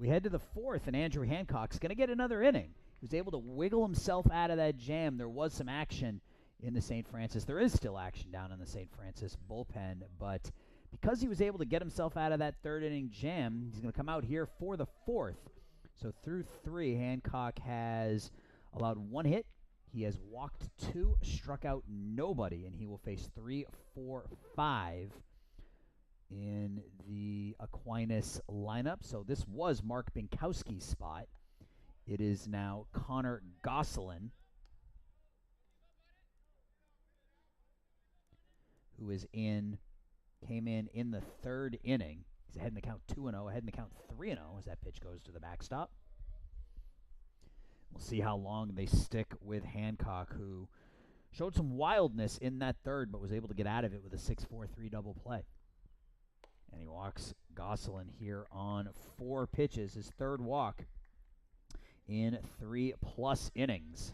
We head to the fourth, and Andrew Hancock's going to get another inning. He was able to wiggle himself out of that jam. There was some action in the St. Francis. There is still action down in the St. Francis bullpen, but because he was able to get himself out of that third inning jam, he's going to come out here for the fourth. So through 3, Hancock has allowed 1 hit. He has walked 2, struck out nobody, and he will face 3, 4, 5 in the Aquinas lineup. So this was Mark Binkowski's spot. It is now Connor Gosselin, who came in the third inning. He's ahead in the count 2-0, ahead in the count 3-0 as that pitch goes to the backstop. We'll see how long they stick with Hancock, who showed some wildness in that third, but was able to get out of it with a 6-4-3 double play. And he walks Gosselin here on 4 pitches, his third walk in 3+ innings.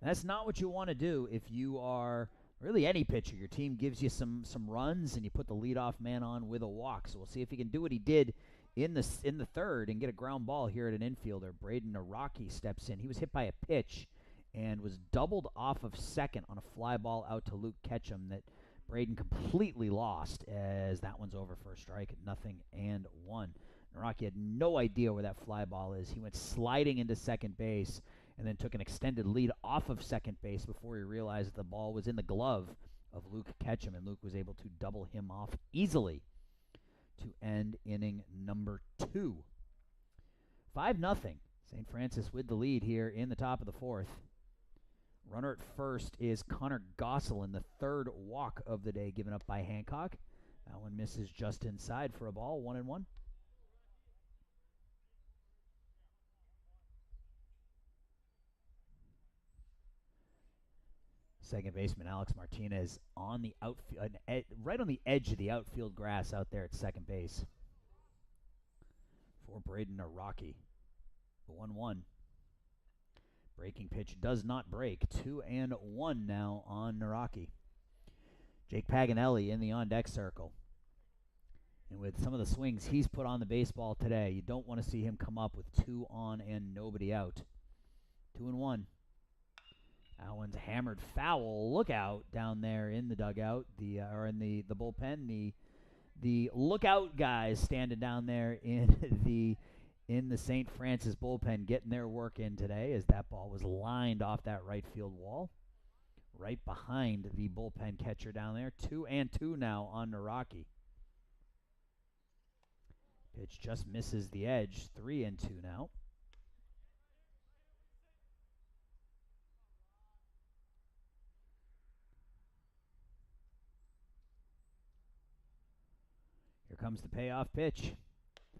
And that's not what you want to do if you are really any pitcher. Your team gives you some runs, and you put the leadoff man on with a walk. So we'll see if he can do what he did in the third and get a ground ball here at an infielder. Braden Naraki steps in. He was hit by a pitch and was doubled off of second on a fly ball out to Luke Ketchum that Braden completely lost, as that one's over for a strike at 0-1. Naraki had no idea where that fly ball is. He went sliding into second base and then took an extended lead off of second base before he realized the ball was in the glove of Luke Ketchum, and Luke was able to double him off easily to end inning number 2. 5-0. St. Francis with the lead here in the top of the fourth. Runner at first is Connor Gosselin, the third walk of the day given up by Hancock. That one misses just inside for a ball, 1-1. Second baseman Alex Martinez on the outfield, right on the edge of the outfield grass out there at second base for Braden Naraki. 1-1. Breaking pitch does not break. 2-1 now on Naraki. Jake Paganelli in the on-deck circle. And with some of the swings he's put on the baseball today, you don't want to see him come up with 2 on and nobody out. 2-1. That one's hammered foul. Look out down there in the dugout, or in the bullpen. The lookout guys standing down there in the St. Francis bullpen getting their work in today, as that ball was lined off that right field wall, right behind the bullpen catcher down there. 2-2 now on Naraki. Pitch just misses the edge. 3-2 now. Here comes the payoff pitch.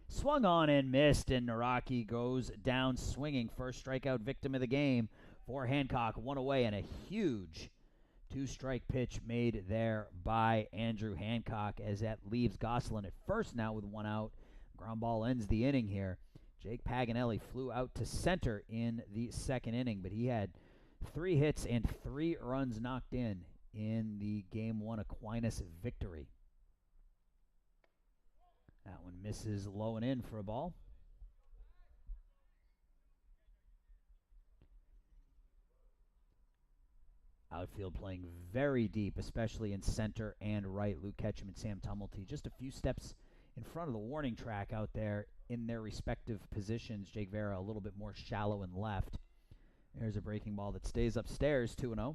Swung on and missed, and Naraki goes down swinging. First strikeout victim of the game for Hancock. 1 away, and a huge 2-strike pitch made there by Andrew Hancock, as that leaves Gosselin at first now with 1 out. Ground ball ends the inning here. Jake Paganelli flew out to center in the second inning, but he had 3 hits and 3 runs knocked in the Game 1 Aquinas victory. That one misses low and in for a ball. Outfield playing very deep, especially in center and right. Luke Ketchum and Sam Tumulty just a few steps in front of the warning track out there in their respective positions. Jake Vera a little bit more shallow and left. There's a breaking ball that stays upstairs, 2-0.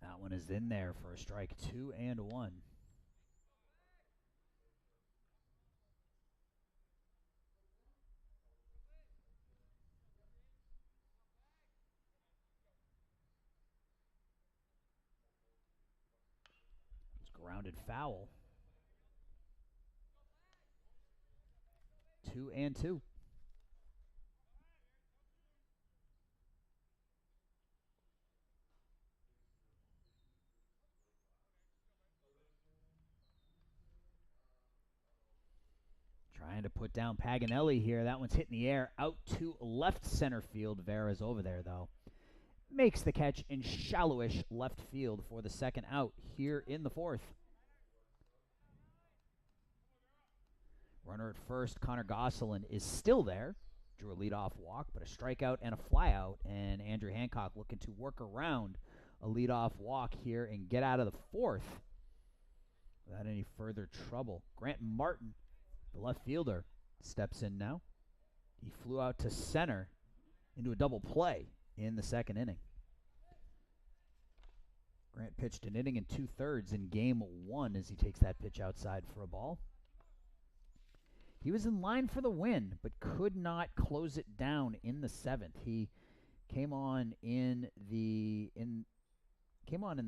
That one is in there for a strike. 2-1. It's grounded foul. 2-2. Trying Trying to put down Paganelli here. That one's hitting the air out to left center field. Vera's over there, though. Makes the catch in shallowish left field for the second out here in the fourth. Runner at first, Connor Gosselin is still there. Drew a leadoff walk, but a strikeout and a flyout. And Andrew Hancock looking to work around a leadoff walk here and get out of the fourth without any further trouble. Grant Martin, the left fielder, steps in now. He flew out to center into a double play in the second inning. Grant pitched an inning and 2/3 in game one as he takes that pitch outside for a ball. He was in line for the win, but could not close it down in the seventh. He came on in the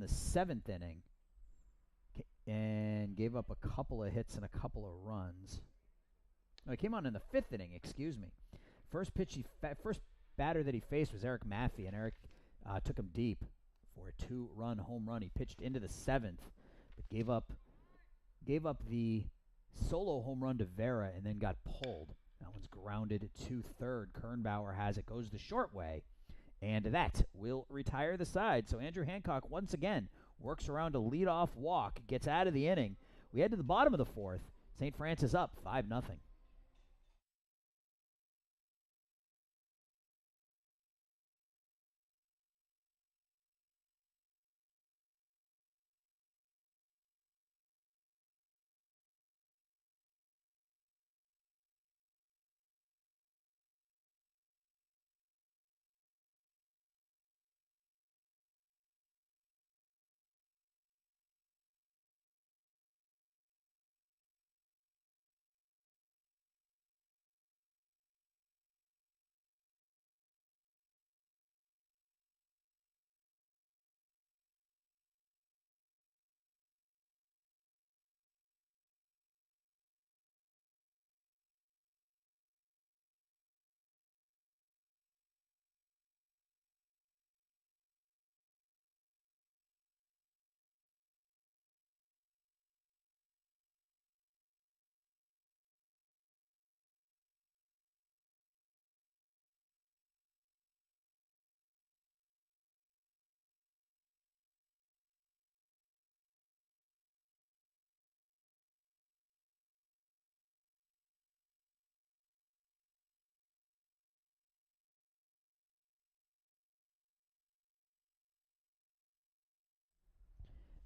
seventh inning and gave up a couple of hits and a couple of runs. No, he came on in the fifth inning. Excuse me. First batter that he faced was Eric Maffey, and Eric took him deep for a 2-run home run. He pitched into the seventh, but gave up the solo home run to Vera and then got pulled. That one's grounded to third. Kernbauer has it, goes the short way, and that will retire the side. So Andrew Hancock once again works around a leadoff walk, gets out of the inning. We head to the bottom of the fourth. St. Francis up 5-0.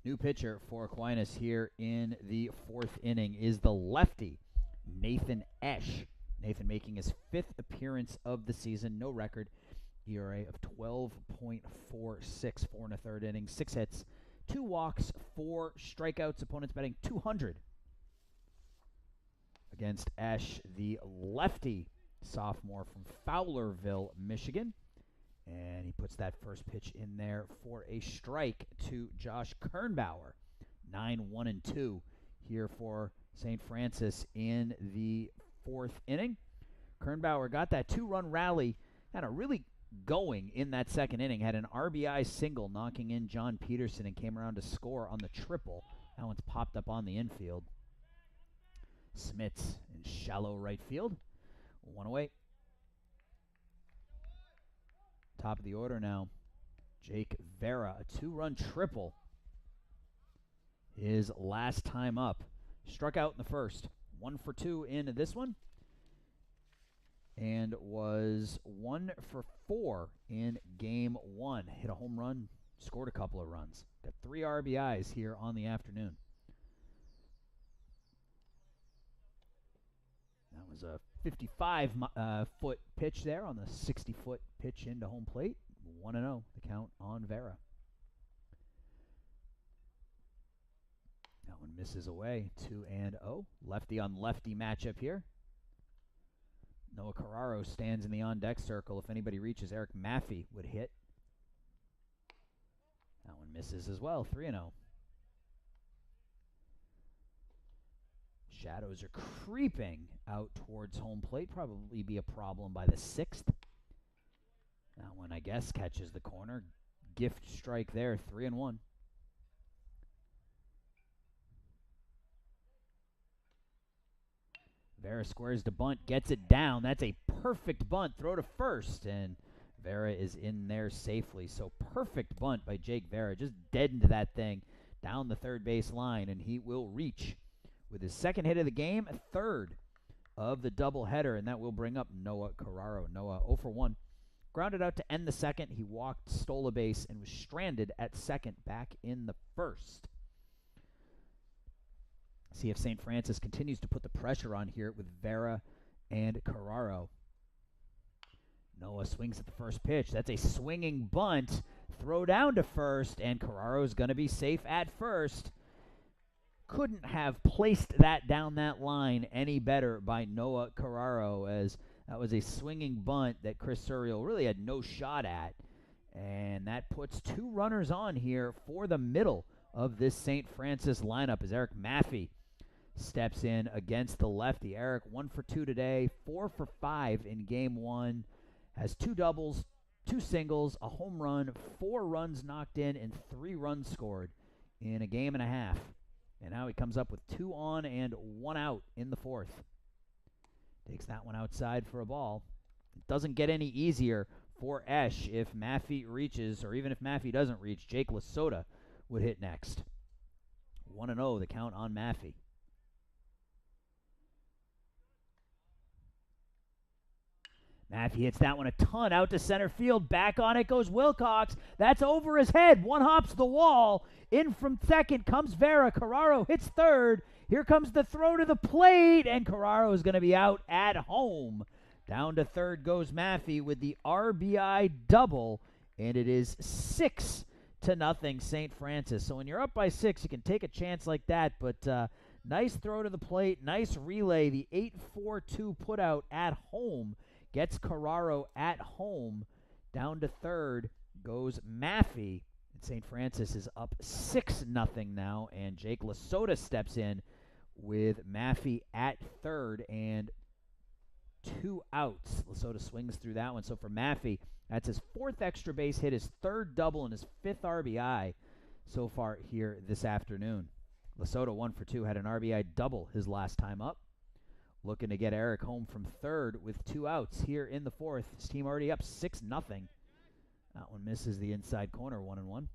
New pitcher for Aquinas here in the fourth inning is the lefty, Nathan Esch. Nathan making his fifth appearance of the season. No record. ERA of 12.46, 4 1/3 innings, 6 hits, 2 walks, 4 strikeouts. Opponents batting .200 against Esch, the lefty sophomore from Fowlerville, Michigan. And he puts that first pitch in there for a strike to Josh Kernbauer. 9-1-2 here for St. Francis in the fourth inning. Kernbauer got that 2-run rally, kind of really going in that second inning. Had an RBI single knocking in John Peterson and came around to score on the triple. That one's popped up on the infield. Smits in shallow right field. 1 away. Top of the order now. Jake Vera, a 2-run triple. His last time up. Struck out in the first. 1 for 2 in this one. And was 1 for 4 in game one. Hit a home run, scored a couple of runs. Got 3 RBIs here on the afternoon. That was a 55-foot pitch there on the 60-foot pitch into home plate. 1-0, the count on Vera. That one misses away. 2-0. Lefty on lefty matchup here. Noah Carraro stands in the on-deck circle. If anybody reaches, Eric Maffey would hit. That one misses as well. 3-0. Shadows are creeping out towards home plate. Probably be a problem by the 6th. That one, I guess, catches the corner. Gift strike there. 3-1. Vera squares to bunt, gets it down. That's a perfect bunt. Throw to first, and Vera is in there safely. So perfect bunt by Jake Vera. Just deadened that thing down the third base line, and he will reach with his second hit of the game, third of the doubleheader, and that will bring up Noah Carraro. Noah 0 for 1. Grounded out to end the second. He walked, stole a base, and was stranded at second back in the first. See if St. Francis continues to put the pressure on here with Vera and Carraro. Noah swings at the first pitch. That's a swinging bunt. Throw down to first, and Carraro is going to be safe at first. Couldn't have placed that down that line any better by Noah Carraro, as that was a swinging bunt that Chris Suriel really had no shot at. And that puts 2 runners on here for the middle of this St. Francis lineup as Eric Maffey steps in against the lefty. Eric 1 for 2 today, 4 for 5 in game 1. Has 2 doubles, 2 singles, a home run, 4 runs knocked in, and 3 runs scored in a game and a half. And now he comes up with 2 on and 1 out in the fourth. Takes that one outside for a ball. It doesn't get any easier for Esch if Maffey reaches, or even if Maffey doesn't reach. Jake Lasota would hit next. 1-0 the count on Maffey. Maffey hits that one a ton out to center field. Back on it goes Wilcox. That's over his head. One hops the wall. In from second comes Vera. Carraro hits third. Here comes the throw to the plate, and Carraro is going to be out at home. Down to third goes Maffey with the RBI double, and it is 6-0 St. Francis. So when you're up by 6, you can take a chance like that, but nice throw to the plate, nice relay. The 8-4-2 putout at home gets Carraro at home. Down to third goes Maffey. And St. Francis is up 6-0 now, and Jake Lasota steps in with Maffey at third and 2 outs. Lasota swings through that one. So for Maffey, that's his 4th extra base hit, his 3rd double, and his 5th RBI so far here this afternoon. Lasota 1 for 2, had an RBI double his last time up. Looking to get Eric home from third with 2 outs here in the fourth. His team already up 6-0. That one misses the inside corner, 1-1.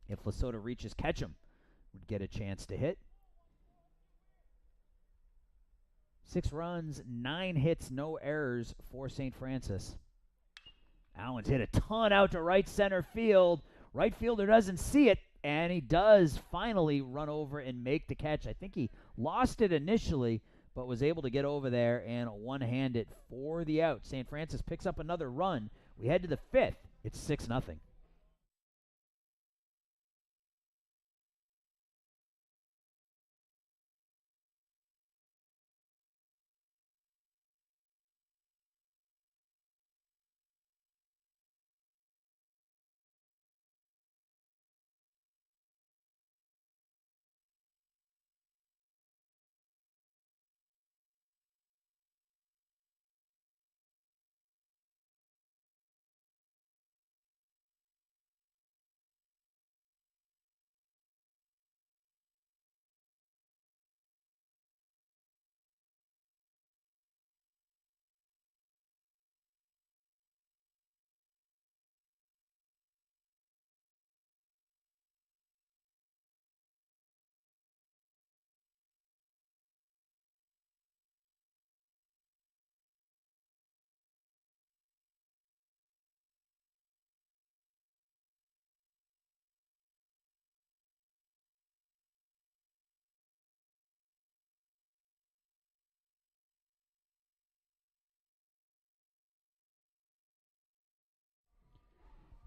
If Lasota reaches Ketchum, would get a chance to hit. 6 runs, 9 hits, no errors for St. Francis. Allen's hit a ton out to right center field. Right fielder doesn't see it, and he does finally run over and make the catch. I think he lost it initially, but was able to get over there and one-hand it for the out. St. Francis picks up another run. We head to the 5th. It's 6-0.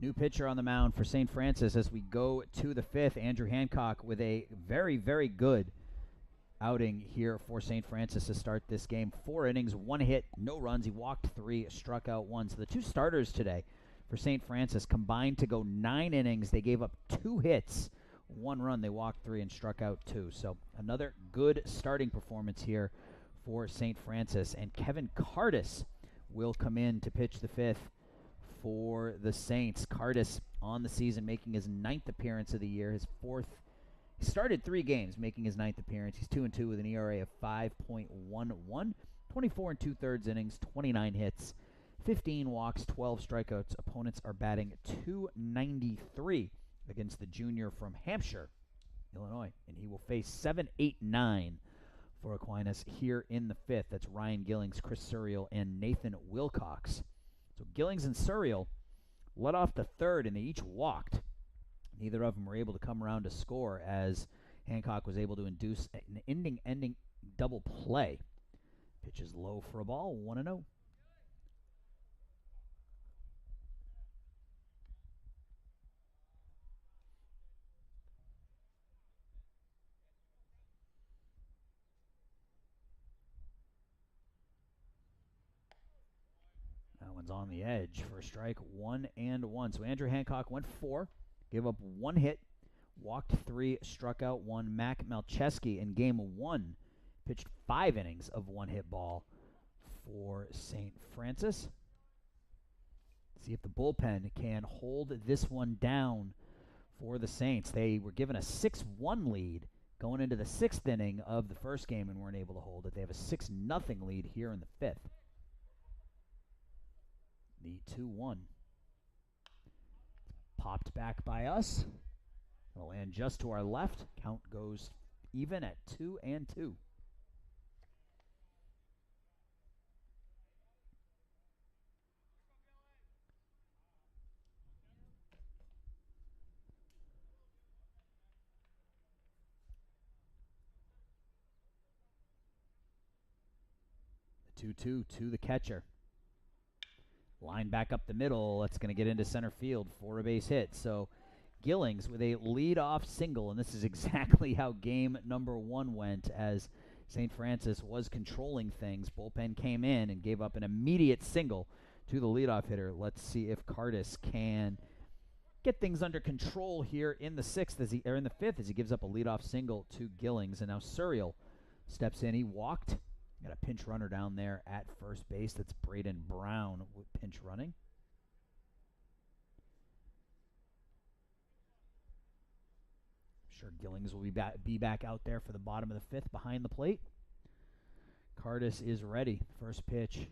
New pitcher on the mound for St. Francis as we go to the 5th. Andrew Hancock with a very, very good outing here for St. Francis to start this game. 4 innings, 1 hit, no runs. He walked 3, struck out 1. So the 2 starters today for St. Francis combined to go 9 innings. They gave up 2 hits, 1 run. They walked 3 and struck out 2. So another good starting performance here for St. Francis. And Kevin Cardis will come in to pitch the 5th for the Saints. Cardis on the season making his 9th appearance of the year, his He started 3 games, making his 9th appearance. He's 2-2 with an ERA of 5.11, 24 and 2/3 innings, 29 hits, 15 walks, 12 strikeouts. Opponents are batting .293 against the junior from Hampshire, Illinois, and he will face 7, 8, 9 for Aquinas here in the 5th. That's Ryan Gillings, Chris Suriel, and Nathan Wilcox. So Gillings and Suriel led off the 3rd, and they each walked. Neither of them were able to come around to score, as Hancock was able to induce an ending double play. Pitch is low for a ball, 1-0. That one's on the edge for a strike, 1-1. So Andrew Hancock went 4, gave up 1 hit, walked 3, struck out 1. Mac Malcheski in game 1 pitched 5 innings of 1-hit ball for St. Francis. See if the bullpen can hold this one down for the Saints. They were given a 6-1 lead going into the 6th inning of the first game and weren't able to hold it. They have a 6-0 lead here in the 5th. The 2-1. Popped back by us. It'll land just to our left. Count goes even at 2-2. The 2-2 to the catcher. Line back up the middle. That's going to get into center field for a base hit. So Gillings with a leadoff single, and this is exactly how game number 1 went, as St. Francis was controlling things. Bullpen came in and gave up an immediate single to the leadoff hitter. Let's see if Cardis can get things under control here in the 6th, in the 5th, as he gives up a leadoff single to Gillings. And now Suriel steps in. He walked. Got a pinch runner down there at first base. That's Braden Brown pinch running. I'm sure Gillings will be back out there for the bottom of the 5th behind the plate. Cardis is ready. First pitch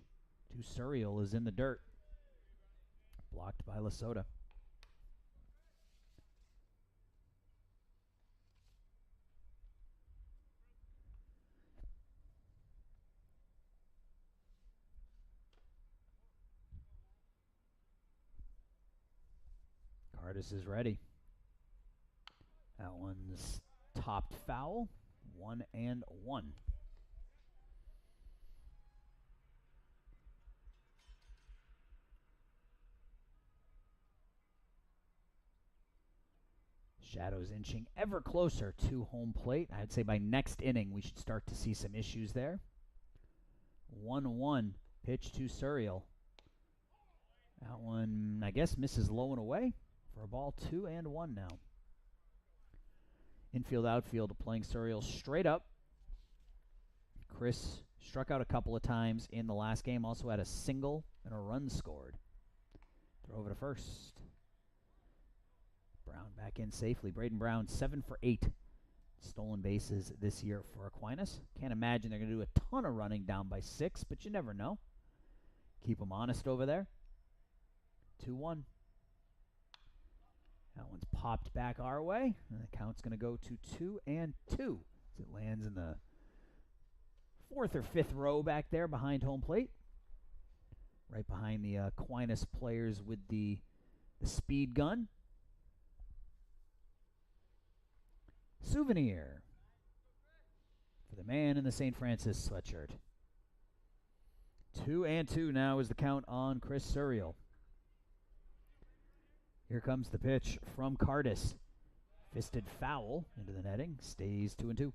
to Suriel is in the dirt. Blocked by Lasota. Cardis is ready. That one's topped foul. 1-1. Shadows inching ever closer to home plate. I'd say by next inning we should start to see some issues there. 1-1 pitch to Suriel. That one, I guess, misses low and away for a ball. 2-1 now. Infield, outfield playing Suriel straight up. Chris struck out a couple of times in the last game. Also had a single and a run scored. Throw over to first. Brown back in safely. Braden Brown 7 for 8 stolen bases this year for Aquinas. Can't imagine they're going to do a ton of running down by 6, but you never know. Keep them honest over there. 2-1. That one's popped back our way, and the count's going to go to 2-2 as it lands in the 4th or 5th row back there behind home plate. Right behind the Aquinas players with the speed gun. Souvenir for the man in the St. Francis sweatshirt. 2-2 now is the count on Chris Suriel. Here comes the pitch from Cardis. Fisted foul into the netting. Stays 2-2.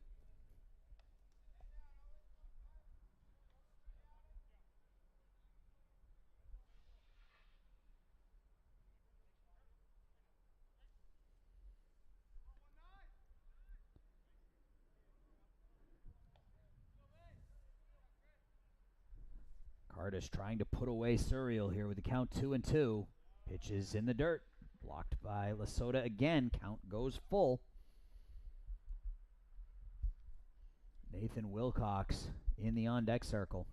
Cardis trying to put away Suriel here with the count 2-2. Pitches in the dirt. Blocked by Lasota again. Count goes full. Nathan Wilcox in the on-deck circle.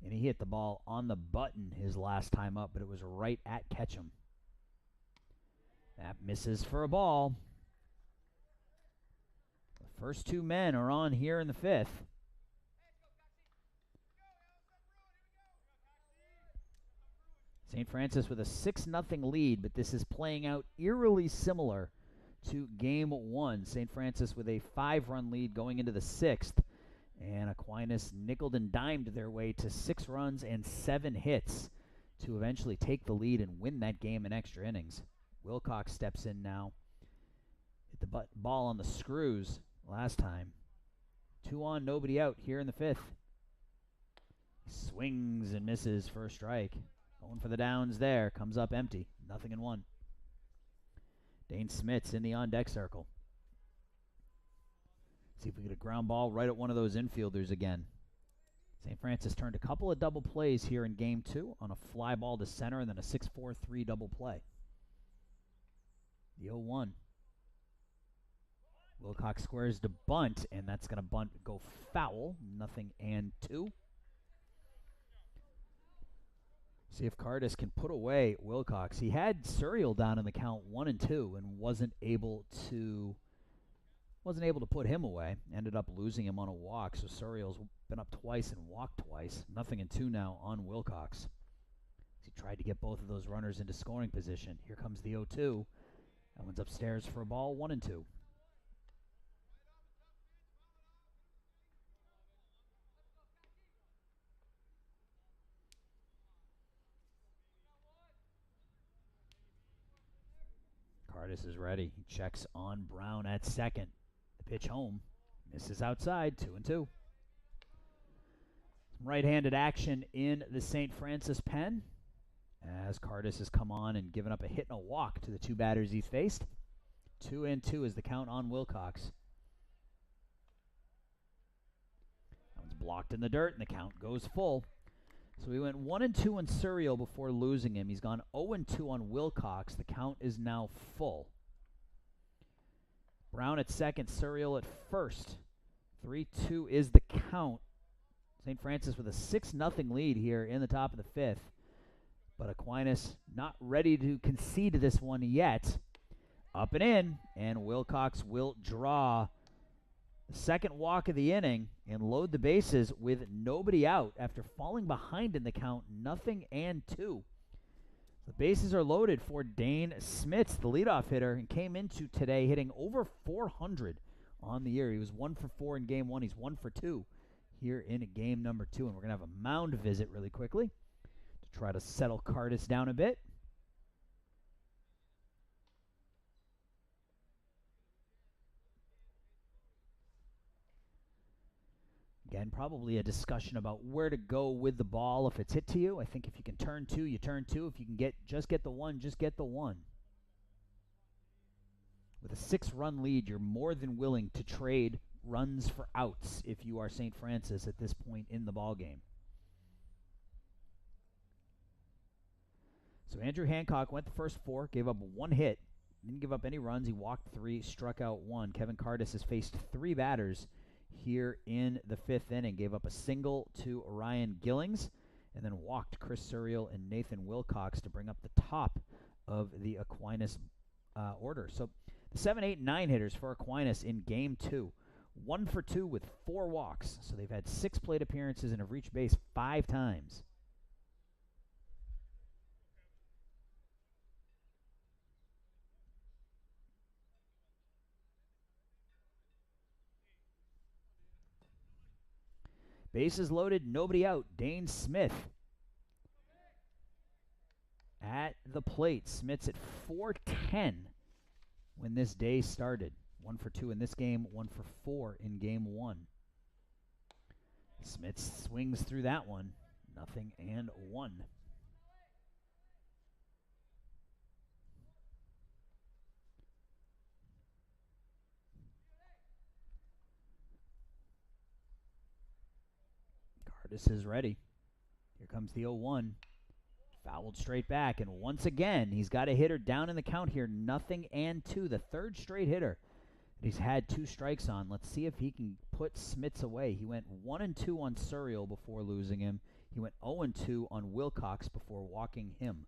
And he hit the ball on the button his last time up, but it was right at Ketchum. That misses for a ball. The first two men are on here in the fifth. St. Francis with a 6-0 lead, but this is playing out eerily similar to game one. St. Francis with a 5-run lead going into the sixth, and Aquinas nickeled and dimed their way to 6 runs and 7 hits to eventually take the lead and win that game in extra innings. Wilcox steps in now. Hit the ball on the screws last time. 2 on, nobody out here in the fifth. He swings and misses for a strike. Going for the downs there. Comes up empty. 0-1. Dane Smits in the on-deck circle. See if we get a ground ball right at one of those infielders again. St. Francis turned a couple of double plays here in game 2 on a fly ball to center and then a 6-4-3 double play. The 0-1. Wilcox squares to bunt, and that's going to go foul. 0-2. See if Cardis can put away Wilcox. He had Surreal down in the count 1-2 and wasn't able to put him away. Ended up losing him on a walk. So Surreal's been up twice and walked twice. 0-2 now on Wilcox. He tried to get both of those runners into scoring position. Here comes the 0-2. That one's upstairs for a ball. 1-2. Cardis is ready. He checks on Brown at second. The pitch home. Misses outside. 2-2. Some right-handed action in the St. Francis pen as Cardis has come on and given up a hit and a walk to the 2 batters he faced. 2-2 is the count on Wilcox. That one's blocked in the dirt, and the count goes full. So we went 1-2 on Surreal before losing him. He's gone 0-2 on Wilcox. The count is now full. Brown at second, Surreal at first. 3-2 is the count. St. Francis with a 6-0 lead here in the top of the fifth. But Aquinas not ready to concede this one yet. Up and in, and Wilcox will draw the second walk of the inning and load the bases with nobody out after falling behind in the count 0-2. The bases are loaded for Dane Smits, the leadoff hitter, and came into today hitting over 400 on the year. He was 1 for 4 in game 1. He's 1 for 2 here in game number 2. And we're going to have a mound visit really quickly to try to settle Cardis down a bit. Again, probably a discussion about where to go with the ball if it's hit to you. I think if you can turn 2, you turn 2. If you can just get the 1, just get the 1. With a 6-run lead, you're more than willing to trade runs for outs if you are St. Francis at this point in the ballgame. So Andrew Hancock went the first 4, gave up 1 hit, didn't give up any runs. He walked 3, struck out 1. Kevin Cardis has faced 3 batters here in the 5th inning. Gave up a single to Ryan Gillings and then walked Chris Surreal and Nathan Wilcox to bring up the top of the Aquinas order. So the 7, 8, 9 hitters for Aquinas in game 2. 1 for 2 with 4 walks. So they've had 6 plate appearances and have reached base 5 times. Bases loaded, nobody out. Dane Smith at the plate. Smith's at 4-10 when this day started. 1 for 2 in this game, 1 for 4 in game 1. Smith swings through that one. 0-1. Cardis is ready. Here comes the 0-1. Fouled straight back, and once again, he's got a hitter down in the count here. 0-2, the 3rd straight hitter He's had 2 strikes on. Let's see if he can put Smits away. He went 1-2 on Suriel before losing him. He went 0-2 on Wilcox before walking him.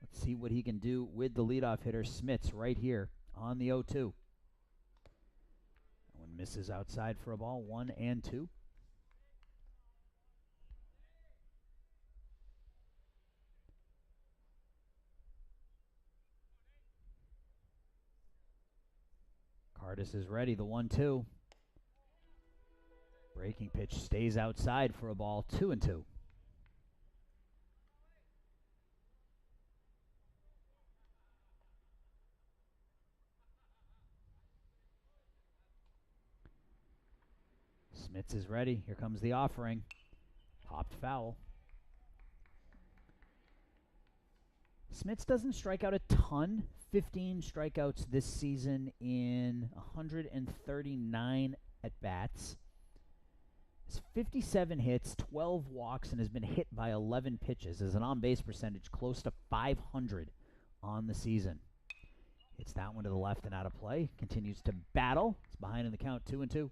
Let's see what he can do with the leadoff hitter, Smits, right here on the 0-2. That one misses outside for a ball, 1-2. Cardis is ready, the 1-2. Breaking pitch stays outside for a ball, 2-2. Smits is ready. Here comes the offering. Popped foul. Smits doesn't strike out a ton. 15 strikeouts this season in 139 at-bats. Has 57 hits, 12 walks, and has been hit by 11 pitches. Has an on-base percentage close to 500 on the season. Hits that one to the left and out of play. Continues to battle. It's behind in the count, 2-2.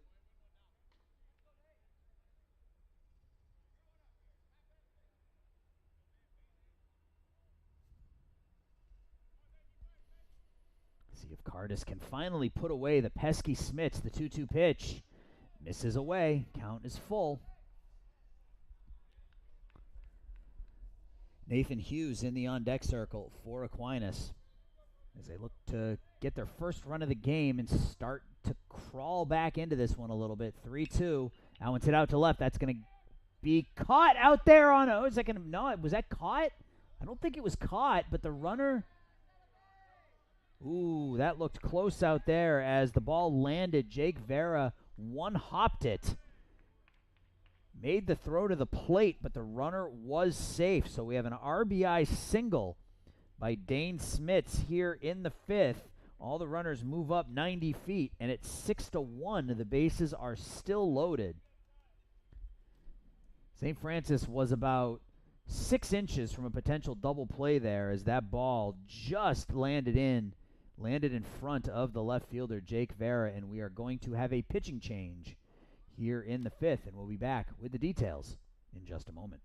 See if Cardis can finally put away the pesky Smits. The 2-2 pitch misses away. Count is full. Nathan Hughes in the on-deck circle for Aquinas as they look to get their first run of the game and start to crawl back into this one a little bit. 3-2. That one's hit out to left. That's going to be caught out there on a... No, was that caught? I don't think it was caught, but the runner... Ooh, that looked close out there as the ball landed. Jake Vera one-hopped it. Made the throw to the plate, but the runner was safe. So we have an RBI single by Dane Smits here in the 5th. All the runners move up 90 feet, and it's 6-1. The bases are still loaded. St. Francis was about 6 inches from a potential double play there as that ball just landed in front of the left fielder, Jake Vera, and we are going to have a pitching change here in the 5th, and we'll be back with the details in just a moment.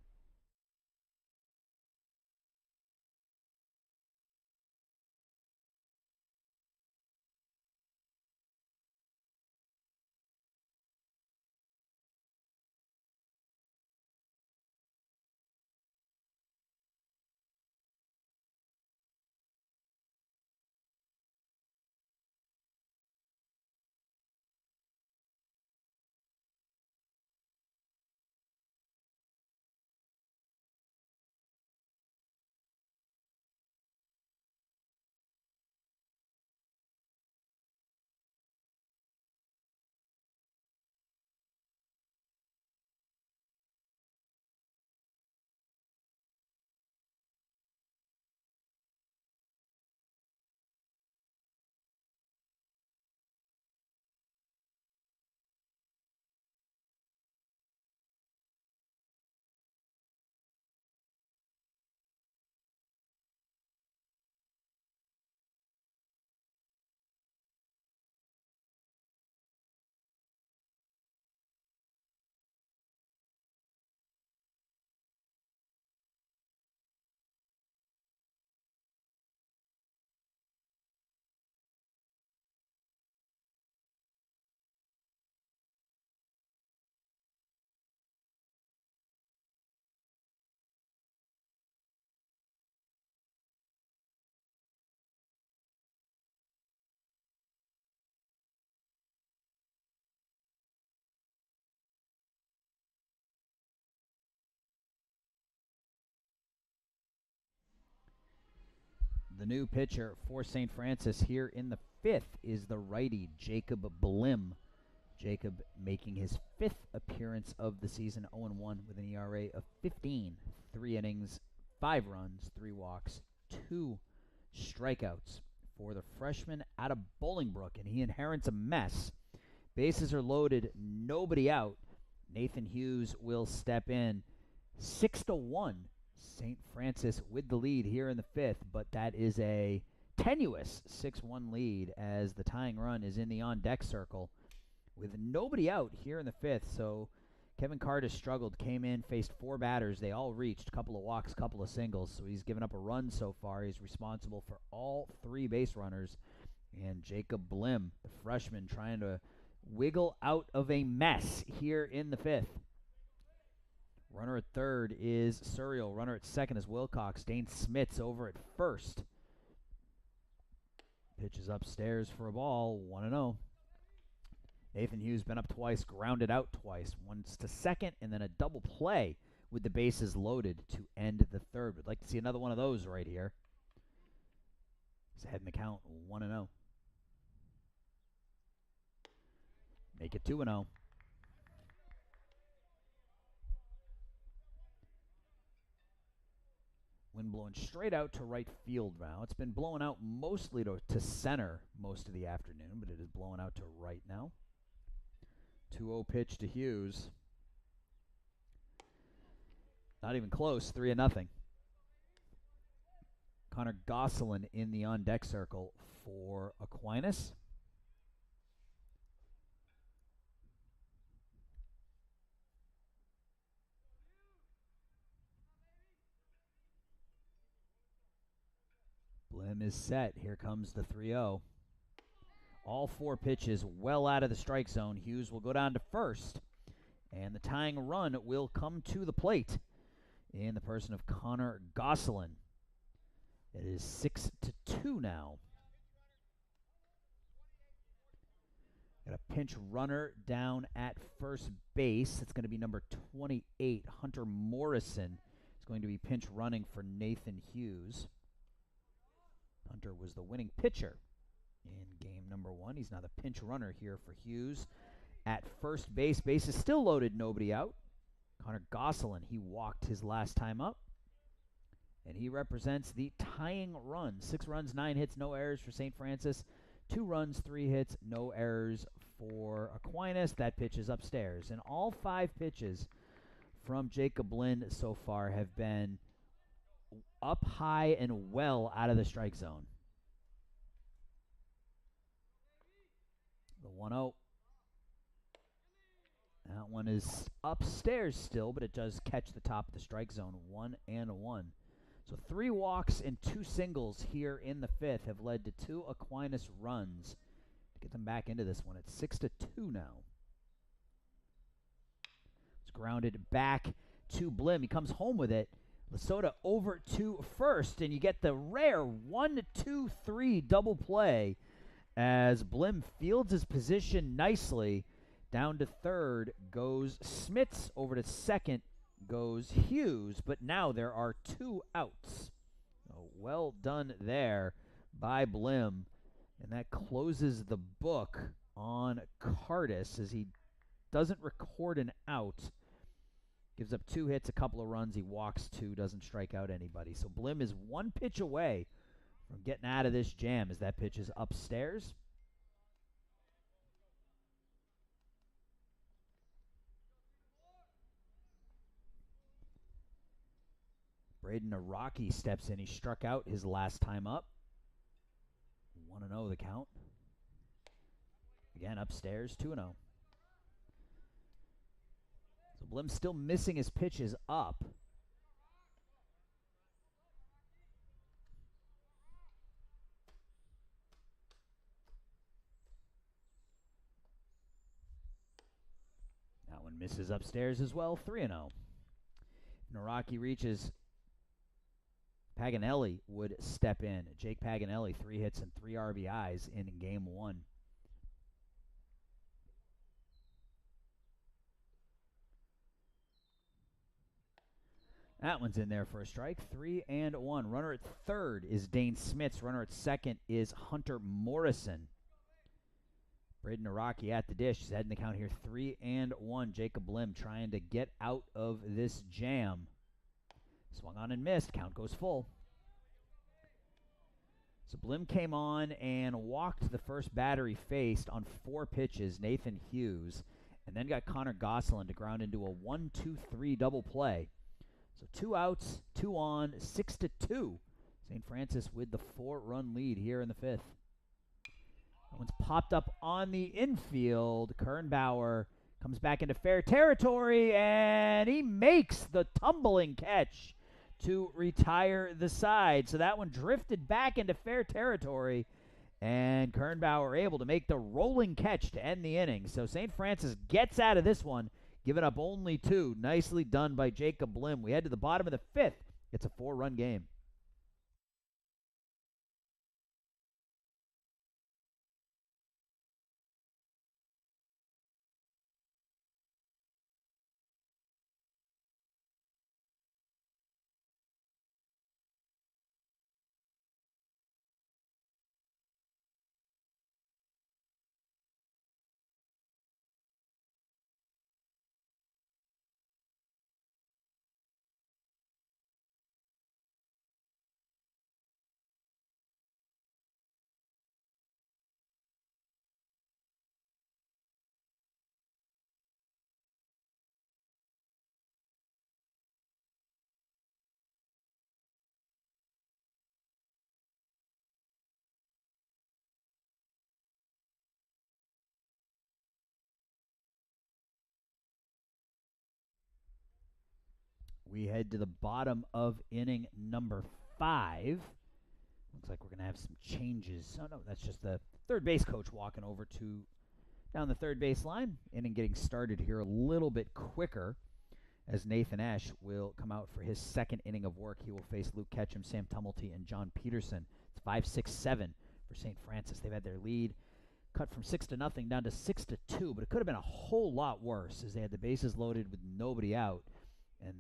The new pitcher for St. Francis here in the 5th is the righty Jacob Blim. Jacob making his 5th appearance of the season, 0-1 with an ERA of 15. 3 innings, 5 runs, 3 walks, 2 strikeouts for the freshman out of Bolingbrook, and he inherits a mess. Bases are loaded, nobody out. Nathan Hughes will step in. 6-1. St. Francis with the lead here in the 5th, but that is a tenuous 6-1 lead as the tying run is in the on-deck circle with nobody out here in the fifth. So Kevin Cardis struggled, came in, faced 4 batters. They all reached, couple of walks, couple of singles. So he's given up a run so far. He's responsible for all 3 base runners. And Jacob Blim, the freshman, trying to wiggle out of a mess here in the fifth. Runner at third is Surreal. Runner at second is Wilcox. Dane Smits over at first. Pitches upstairs for a ball, 1-0. Nathan Hughes been up twice, grounded out twice. Once to second, and then a double play with the bases loaded to end the third. We'd like to see another one of those right here. He's ahead in the count, 1-0. Make it 2-0. Wind blowing straight out to right field now. It's been blowing out mostly to center most of the afternoon, but it is blowing out to right now. 2-0 pitch to Hughes. Not even close, 3-0. Connor Gosselin in the on-deck circle for Aquinas. Blim is set. Here comes the 3-0. All 4 pitches well out of the strike zone. Hughes will go down to first, and the tying run will come to the plate in the person of Connor Gosselin. It is 6-2 now. Got a pinch runner down at first base. It's going to be number 28, Hunter Morrison. Is going to be pinch running for Nathan Hughes. Hunter was the winning pitcher in game number 1. He's now the pinch runner here for Hughes. At first base, base is still loaded, nobody out. Connor Gosselin, he walked his last time up. And he represents the tying run. 6 runs, 9 hits, no errors for St. Francis. 2 runs, 3 hits, no errors for Aquinas. That pitch is upstairs. And all 5 pitches from Jacob Lind so far have been up high and well out of the strike zone. The 1-0. That one is upstairs still, but it does catch the top of the strike zone. 1-1. So 3 walks and 2 singles here in the fifth have led to 2 Aquinas runs to get them back into this one. It's 6-2 now. It's grounded back to Blim. He comes home with it. Lesota over to first, and you get the rare 1-2-3 double play as Blim fields his position nicely. Down to third goes Smits, over to second goes Hughes, but now there are 2 outs. So well done there by Blim, and that closes the book on Cardis as he doesn't record an out. Gives up 2 hits, a couple of runs. He walks 2, doesn't strike out anybody. So Blim is 1 pitch away from getting out of this jam as that pitch is upstairs. Braden Araki steps in. He struck out his last time up. 1-0 the count. Again, upstairs, 2-0. So Blim's still missing his pitches up. That one misses upstairs as well, 3-0. Naraki reaches. Paganelli would step in. Jake Paganelli, 3 hits and 3 RBIs in game 1. That one's in there for a strike. 3-1. Runner at third is Dane Smits. Runner at second is Hunter Morrison. Braden Araki at the dish. He's heading the count here. 3-1. Jacob Lim trying to get out of this jam. Swung on and missed. Count goes full. So Blim came on and walked the first batter he faced on 4 pitches, Nathan Hughes, and then got Connor Gosselin to ground into a 1-2-3 double play. So 2 outs, 2 on, 6-2. St. Francis with the 4-run lead here in the 5th. That one's popped up on the infield. Kernbauer comes back into fair territory, and he makes the tumbling catch to retire the side. So that one drifted back into fair territory, and Kernbauer able to make the rolling catch to end the inning. So St. Francis gets out of this one, giving up only 2. Nicely done by Jacob Blim. We head to the bottom of the 5th. It's a 4-run game. We head to the bottom of inning number 5. Looks like we're going to have some changes. Oh, no, that's just the third base coach walking over to down the third base line. Inning getting started here a little bit quicker as Nathan Ash will come out for his second inning of work. He will face Luke Ketchum, Sam Tumulty, and John Peterson. It's 5-6-7 for St. Francis. They've had their lead cut from 6-0 down to 6-2, but it could have been a whole lot worse as they had the bases loaded with nobody out, and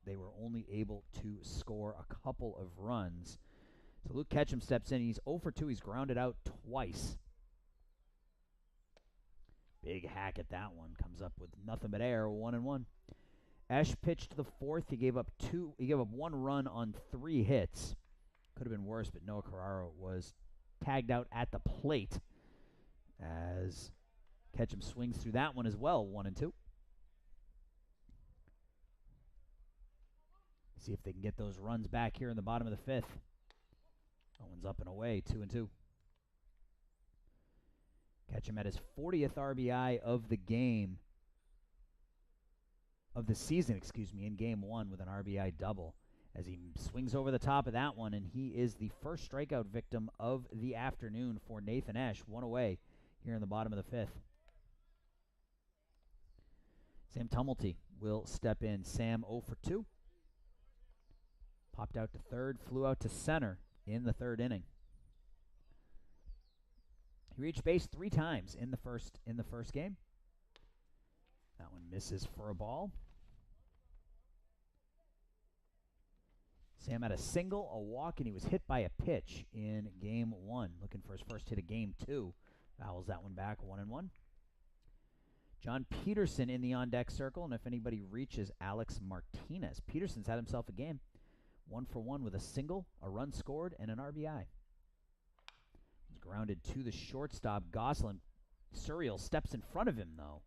they were only able to score a couple of runs. So Luke Ketchum steps in. He's 0 for 2. He's grounded out twice. Big hack at that one. Comes up with nothing but air. 1-1. Ash pitched the 4th. He gave up 1 run on 3 hits. Could have been worse, but Noah Carraro was tagged out at the plate as Ketchum swings through that one as well. 1-2. See if they can get those runs back here in the bottom of the 5th. That one's up and away. 2-2. Ketchum at his 40th RBI of the game. Of the season, in game 1 with an RBI double as he swings over the top of that one, and he is the first strikeout victim of the afternoon for Nathan Ash. 1 away here in the bottom of the 5th. Sam Tumulty will step in. Sam 0 for 2. Popped out to third, flew out to center in the 3rd inning. He reached base 3 times in the first game. That one misses for a ball. Sam had a single, a walk, and he was hit by a pitch in game 1. Looking for his first hit of game 2. Fouls that one back. 1-1. John Peterson in the on-deck circle, and if anybody reaches Alex Martinez. Peterson's had himself a game. 1 for 1 with a single, a run scored, and an RBI. He's grounded to the shortstop. Gosselin. Surreal steps in front of him, though,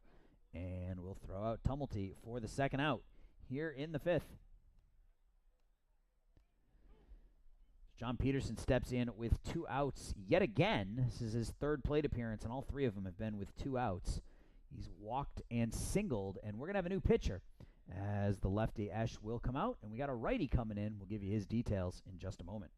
and will throw out Tumulty for the second out here in the 5th. John Peterson steps in with 2 outs yet again. This is his 3rd plate appearance, and all 3 of them have been with 2 outs. He's walked and singled, and we're going to have a new pitcher as the lefty Ash will come out, and we got a righty coming in. We'll give you his details in just a moment.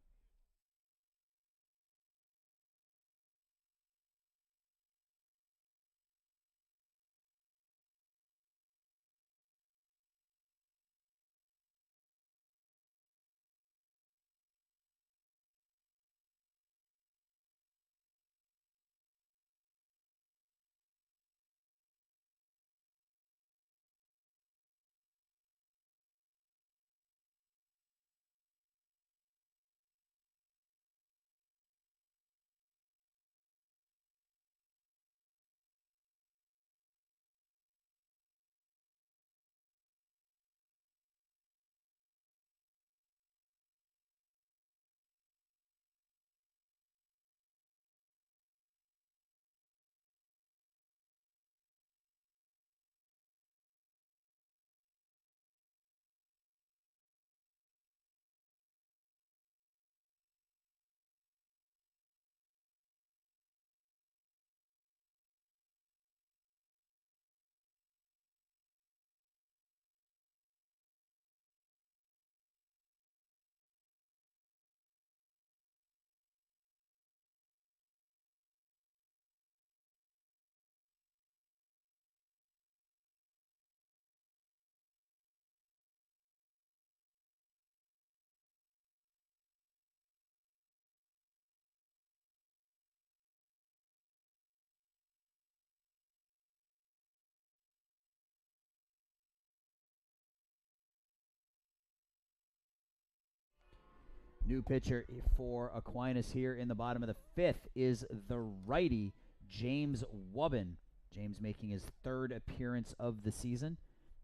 New pitcher for Aquinas here in the bottom of the 5th is the righty James Wubbin. James making his 3rd appearance of the season.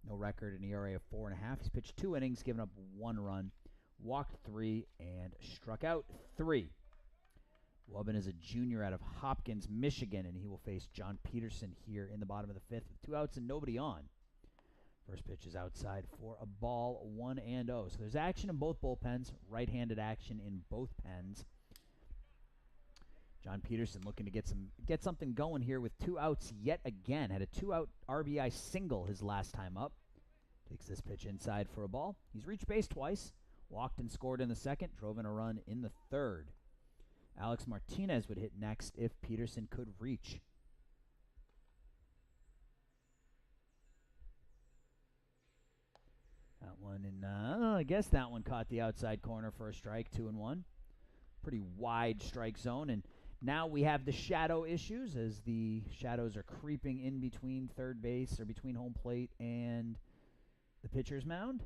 No record, an ERA of 4.5. He's pitched 2 innings, given up 1 run, walked 3, and struck out 3. Wubbin is a junior out of Hopkins, Michigan, and he will face John Peterson here in the bottom of the 5th with 2 outs and nobody on. First pitch is outside for a ball, 1-0. So there's action in both bullpens, right-handed action in both pens. John Peterson looking to get something going here with 2 outs yet again. Had a 2-out RBI single his last time up. Takes this pitch inside for a ball. He's reached base twice, walked and scored in the 2nd, drove in a run in the 3rd. Alex Martinez would hit next if Peterson could reach. That one in, I guess that one caught the outside corner for a strike, 2-1. Pretty wide strike zone, and now we have the shadow issues as the shadows are creeping in between third base or between home plate and the pitcher's mound.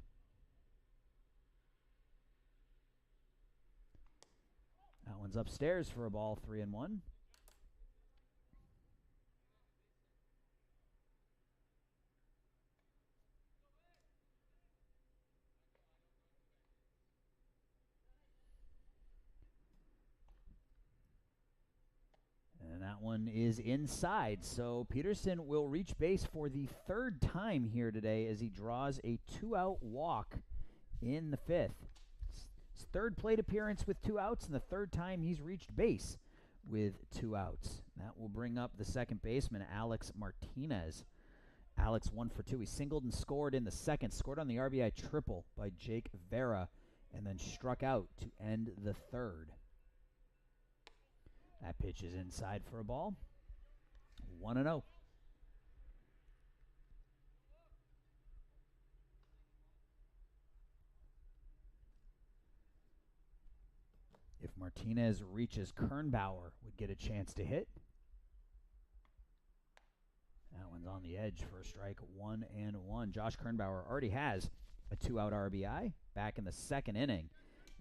That one's upstairs for a ball, 3-1. And that one is inside. So Peterson will reach base for the 3rd time here today as he draws a 2-out walk in the 5th. His 3rd plate appearance with 2 outs and the 3rd time he's reached base with 2 outs. That will bring up the second baseman, Alex Martinez. Alex 1 for 2. He singled and scored in the 2nd, scored on the RBI triple by Jake Vera, and then struck out to end the 3rd. That pitch is inside for a ball. 1-0. If Martinez reaches, Kernbauer would get a chance to hit. That one's on the edge for a strike, 1-1. Josh Kernbauer already has a 2-out RBI back in the 2nd inning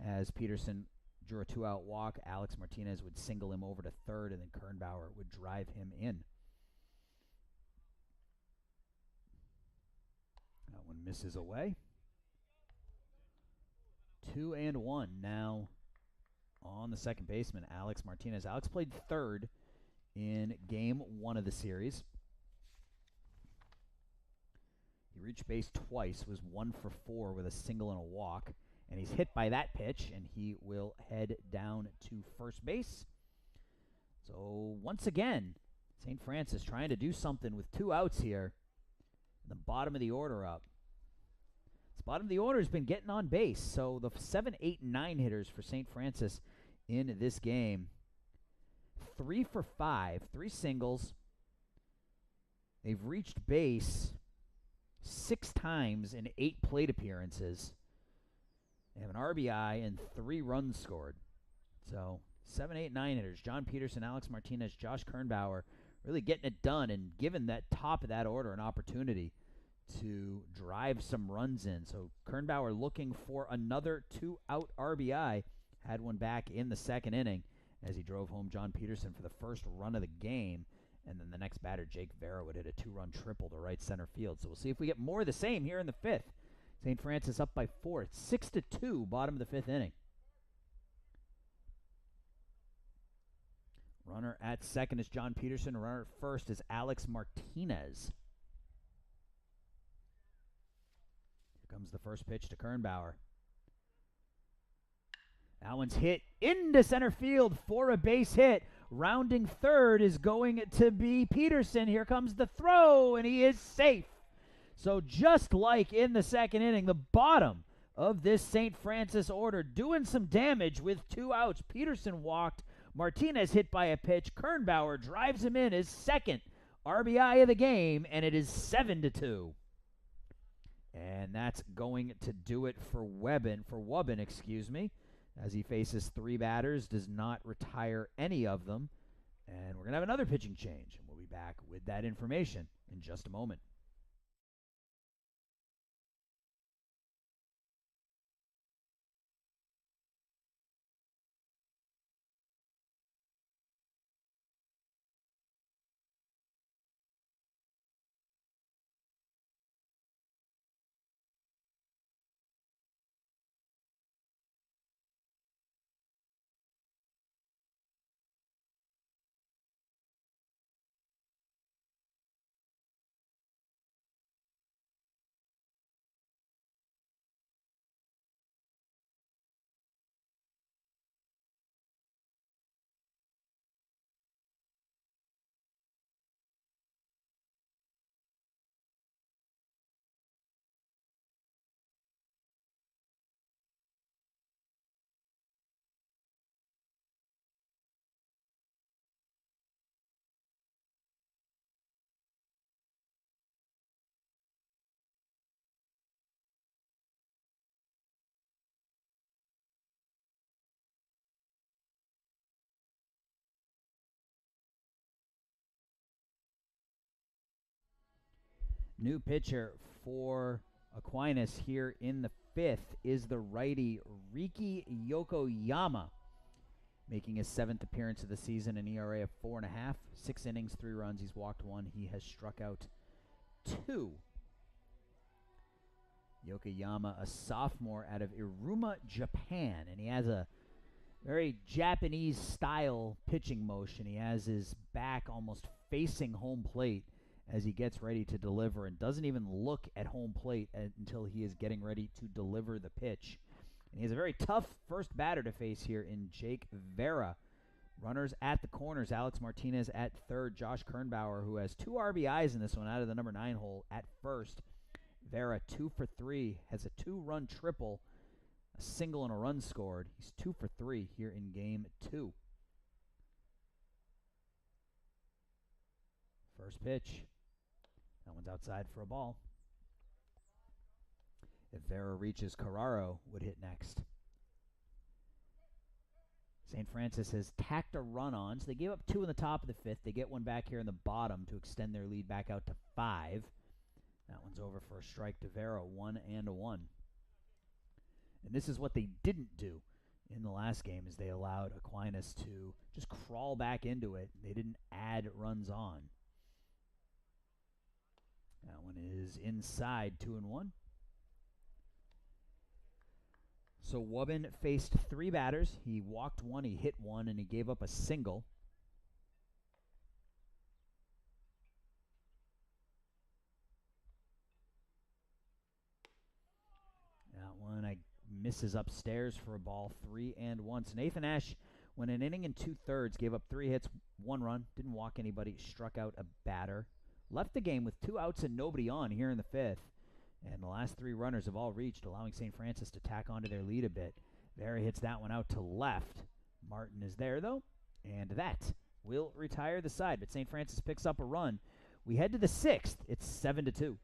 as Peterson drew a 2-out walk. Alex Martinez would single him over to 3rd, and then Kernbauer would drive him in. That one misses away. 2-1 now on the second baseman, Alex Martinez. Alex played 3rd in game 1 of the series. He reached base twice, was 1 for 4 with a single and a walk. And he's hit by that pitch, and he will head down to first base. So once again, St. Francis trying to do something with 2 outs here. The bottom of the order up. This bottom of the order has been getting on base. So the 7, 8, 9 hitters for St. Francis in this game. 3 for 5, 3 singles. They've reached base 6 times in 8 plate appearances. They have an RBI and 3 runs scored. So 7, 8, 9 hitters. John Peterson, Alex Martinez, Josh Kernbauer really getting it done and giving that top of that order an opportunity to drive some runs in. So Kernbauer looking for another 2-out RBI. Had one back in the 2nd inning as he drove home John Peterson for the first run of the game. And then the next batter, Jake Vera, would hit a 2-run triple to right center field. So we'll see if we get more of the same here in the 5th. St. Francis up by 4. It's 6-2, bottom of the 5th inning. Runner at 2nd is John Peterson. Runner at 1st is Alex Martinez. Here comes the first pitch to Kernbauer. That one's hit into center field for a base hit. Rounding 3rd is going to be Peterson. Here comes the throw, and he is safe. So just like in the 2nd inning, the bottom of this St. Francis order doing some damage with 2 outs. Peterson walked. Martinez hit by a pitch. Kernbauer drives him in his 2nd RBI of the game, and it is 7-2. And that's going to do it for Wubbin, as he faces 3 batters, does not retire any of them. And we're going to have another pitching change, and we'll be back with that information in just a moment. New pitcher for Aquinas here in the 5th is the righty Riki Yokoyama, making his 7th appearance of the season, an ERA of 4.5, 6 innings, 3 runs. He's walked 1. He has struck out 2. Yokoyama, a sophomore out of Iruma, Japan, and he has a very Japanese-style pitching motion. He has his back almost facing home plate as he gets ready to deliver and doesn't even look at home plate until he is getting ready to deliver the pitch. And he has a very tough first batter to face here in Jake Vera. Runners at the corners, Alex Martinez at third, Josh Kernbauer, who has 2 RBIs in this one out of the number 9 hole, at first. Vera 2 for 3, has a 2-run triple, a single and a run scored. He's 2 for 3 here in game 2. First pitch. That one's outside for a ball. If Vera reaches, Carraro would hit next. St. Francis has tacked a run on, so they gave up 2 in the top of the 5th. They get one back here in the bottom to extend their lead back out to 5. That one's over for a strike to Vera, 1-1. And this is what they didn't do in the last game, is they allowed Aquinas to just crawl back into it. They didn't add runs on. That one is inside, 2-1. So Wubbin faced 3 batters. He walked 1, he hit 1, and he gave up a single. That one misses upstairs for a ball, 3-1. So Nathan Ash went an inning and 2/3, gave up 3 hits, 1 run, didn't walk anybody, struck out a batter. Left the game with 2 outs and nobody on here in the 5th. And the last 3 runners have all reached, allowing St. Francis to tack onto their lead a bit. Vera hits that one out to left. Martin is there, though, and that will retire the side. But St. Francis picks up a run. We head to the 6th. It's 7-2.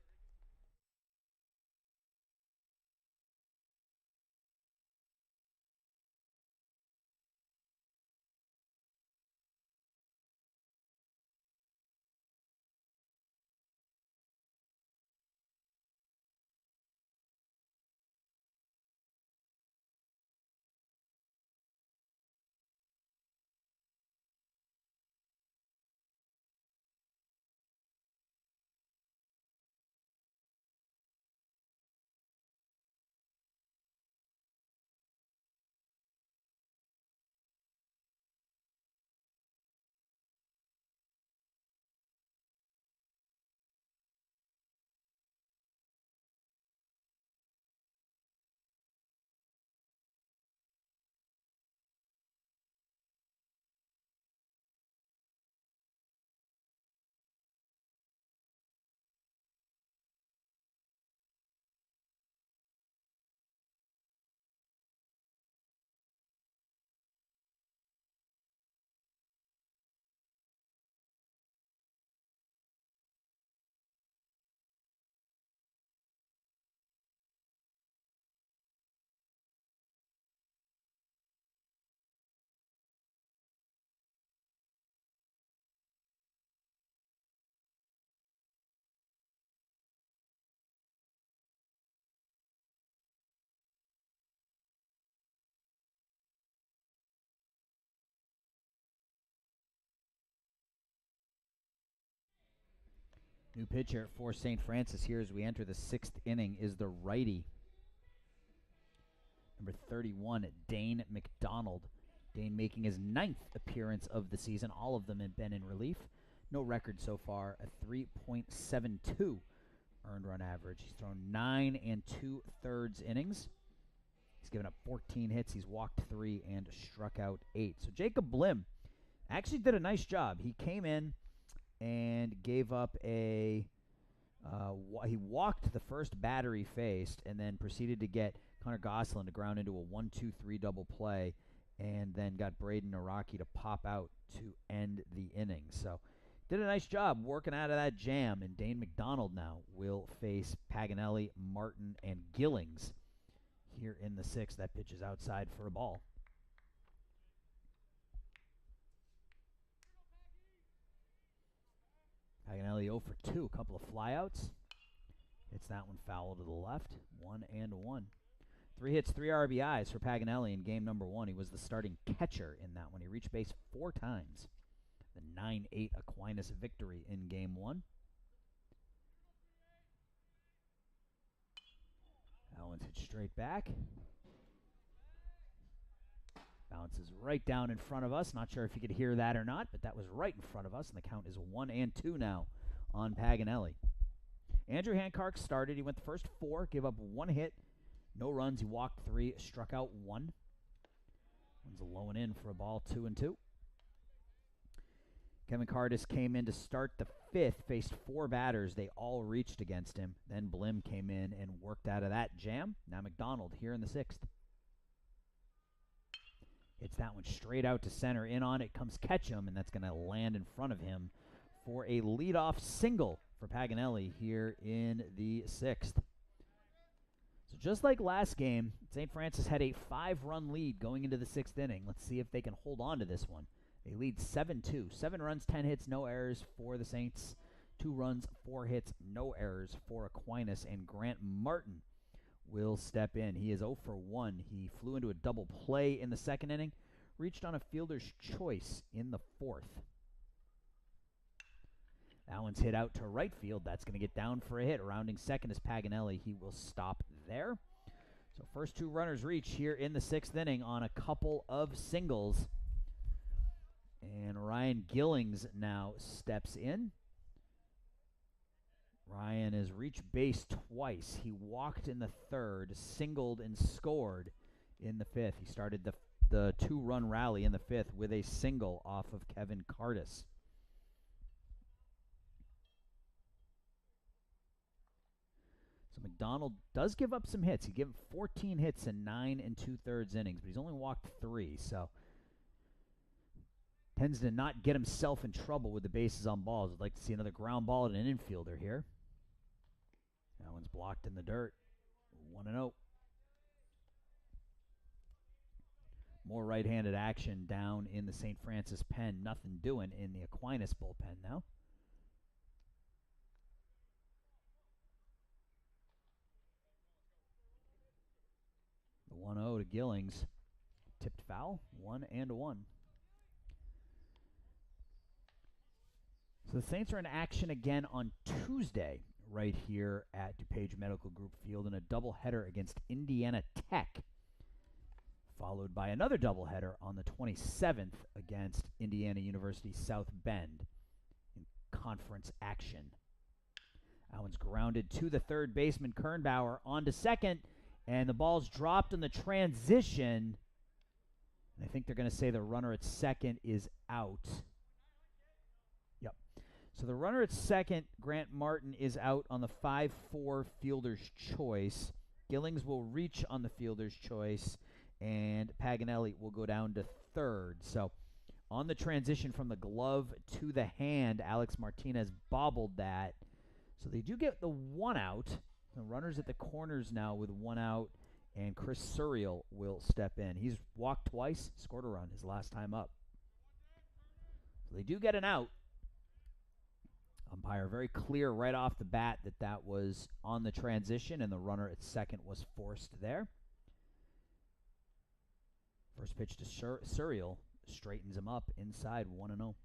New pitcher for St. Francis here as we enter the 6th inning is the righty, number 31, Dane McDonald. Dane making his 9th appearance of the season. All of them have been in relief. No record so far, a 3.72 earned run average. He's thrown 9 2/3 innings. He's given up 14 hits. He's walked 3 and struck out 8. So Jacob Blim actually did a nice job. He came in and gave up he walked the first batter he faced and then proceeded to get Connor Gosselin to ground into a 1-2-3 double play and then got Braden Araki to pop out to end the inning. So did a nice job working out of that jam, and Dane McDonald now will face Paganelli, Martin, and Gillings here in the 6th. That pitch is outside for a ball. Paganelli 0 for 2, a couple of flyouts. Hits that one foul to the left. 1-1. 3 hits, 3 RBIs for Paganelli in game number 1. He was the starting catcher in that one. He reached base 4 times. The 9-8 Aquinas victory in game 1. That one's hit straight back. Bounces right down in front of us. Not sure if you could hear that or not, but that was right in front of us, and the count is 1-2 now on Paganelli. Andrew Hancock started. He went the first 4, gave up 1 hit, no runs. He walked 3, struck out 1. One's a low and in for a ball, 2-2. Kevin Cardis came in to start the 5th, faced 4 batters. They all reached against him. Then Blim came in and worked out of that jam. Now McDonald here in the 6th. Hits that one straight out to center. In on it comes Ketchum, and that's going to land in front of him for a leadoff single for Paganelli here in the 6th. So just like last game, St. Francis had a 5-run lead going into the 6th inning. Let's see if they can hold on to this one. They lead 7-2. 7 runs, 10 hits, no errors for the Saints. 2 runs, 4 hits, no errors for Aquinas. And Grant Martin will step in. He is 0 for 1. He flew into a double play in the 2nd inning. Reached on a fielder's choice in the 4th. That one's hit out to right field. That's going to get down for a hit. Rounding second is Paganelli. He will stop there. So first 2 runners reach here in the 6th inning on a couple of singles. And Ryan Gillings now steps in. Ryan has reached base twice. He walked in the 3rd, singled and scored in the 5th. He started the 2-run rally in the 5th with a single off of Kevin Cardis. So McDonald does give up some hits. He gave 14 hits in 9 2/3 innings, but he's only walked 3, so tends to not get himself in trouble with the bases on balls. I'd like to see another ground ball at an infielder here. That one's blocked in the dirt. 1-0. More right-handed action down in the St. Francis pen. Nothing doing in the Aquinas bullpen now. The 1-0 to Gillings. Tipped foul. 1-1. So the Saints are in action again on Tuesday right here at DuPage Medical Group Field in a doubleheader against Indiana Tech, followed by another doubleheader on the 27th against Indiana University South Bend in conference action. That one's grounded to the 3rd baseman, Kernbauer, on to 2nd, and the ball's dropped in the transition. And I think they're going to say the runner at 2nd is out. So the runner at 2nd, Grant Martin, is out on the 5-4 fielder's choice. Gillings will reach on the fielder's choice, and Paganelli will go down to 3rd. So on the transition from the glove to the hand, Alex Martinez bobbled that. So they do get the 1 out. The runner's at the corners now with 1 out, and Chris Suriel will step in. He's walked twice, scored a run his last time up. So they do get an out. Umpire very clear right off the bat that was on the transition, and the runner at 2nd was forced there. First pitch to Suriel straightens him up inside. 1-0.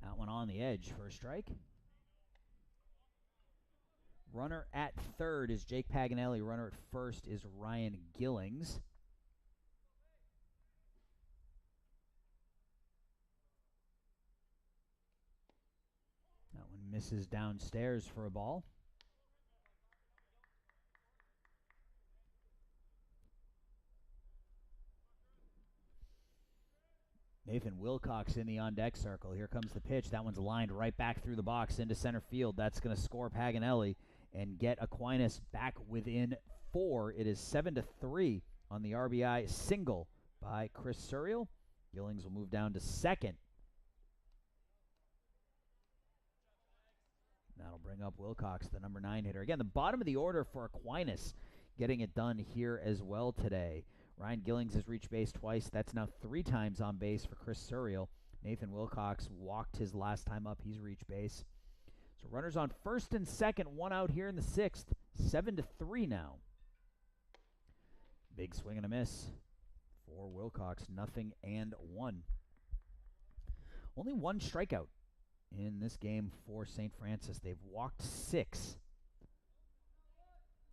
That one on the edge for a strike. Runner at 3rd is Jake Paganelli. Runner at 1st is Ryan Gillings. That one misses downstairs for a ball. Nathan Wilcox in the on-deck circle. Here comes the pitch. That one's lined right back through the box into center field. That's going to score Paganelli. and get Aquinas back within 4. It is 7-3 on the RBI single by Chris Suriel. Gillings will move down to second. That'll bring up Wilcox, the number 9 hitter. Again, the bottom of the order for Aquinas getting it done here as well today. Ryan Gillings has reached base twice. That's now 3 times on base for Chris Suriel. Nathan Wilcox walked his last time up. He's reached base. So runners on first and second, 1 out here in the 6th. 7-3 now. Big swing and a miss for Wilcox. 0-1. Only 1 strikeout in this game for St. Francis. They've walked 6.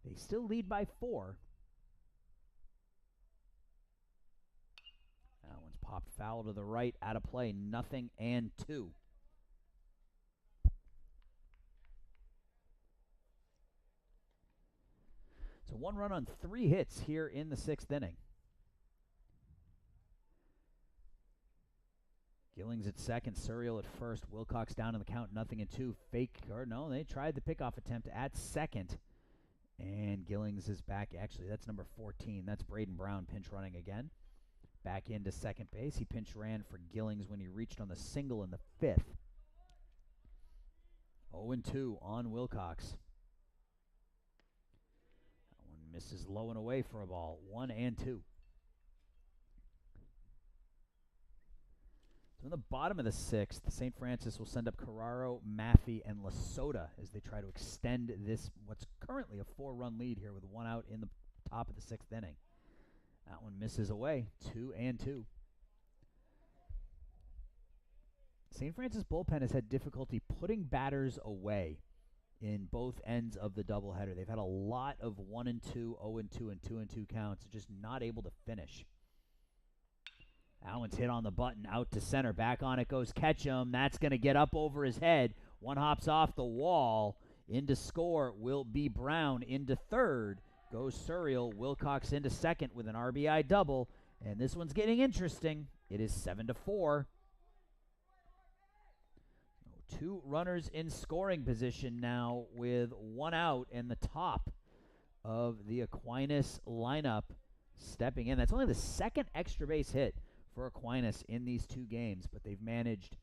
They still lead by 4. That one's popped foul to the right, out of play. 0-2. So 1 run on 3 hits here in the 6th inning. Gillings at second, Suriel at first, Wilcox down in the count, 0-2. They tried the pickoff attempt at second. And Gillings is back. Actually, that's number 14. That's Braden Brown pinch running again. Back into second base. He pinch ran for Gillings when he reached on the single in the 5th. 0-2 on Wilcox. That one misses low and away for a ball. 1-2. So in the bottom of the 6th, St. Francis will send up Carraro, Maffey, and Lasota as they try to extend this, what's currently a 4-run lead here with 1 out in the top of the 6th inning. That one misses away, 2-2. St. Francis bullpen has had difficulty putting batters away in both ends of the doubleheader. They've had a lot of 1-2, 0-2, and 2-2 counts, just not able to finish. That one's hit on the button, out to center. Back on it goes Ketchum. That's going to get up over his head. One hops off the wall. Into score will be Brown. Into third goes Suriel. Wilcox into second with an RBI double. And this one's getting interesting. It is 7-4. 2 runners in scoring position now with 1 out and the top of the Aquinas lineup stepping in. That's only the 2nd extra base hit for Aquinas in these 2 games, but they've managed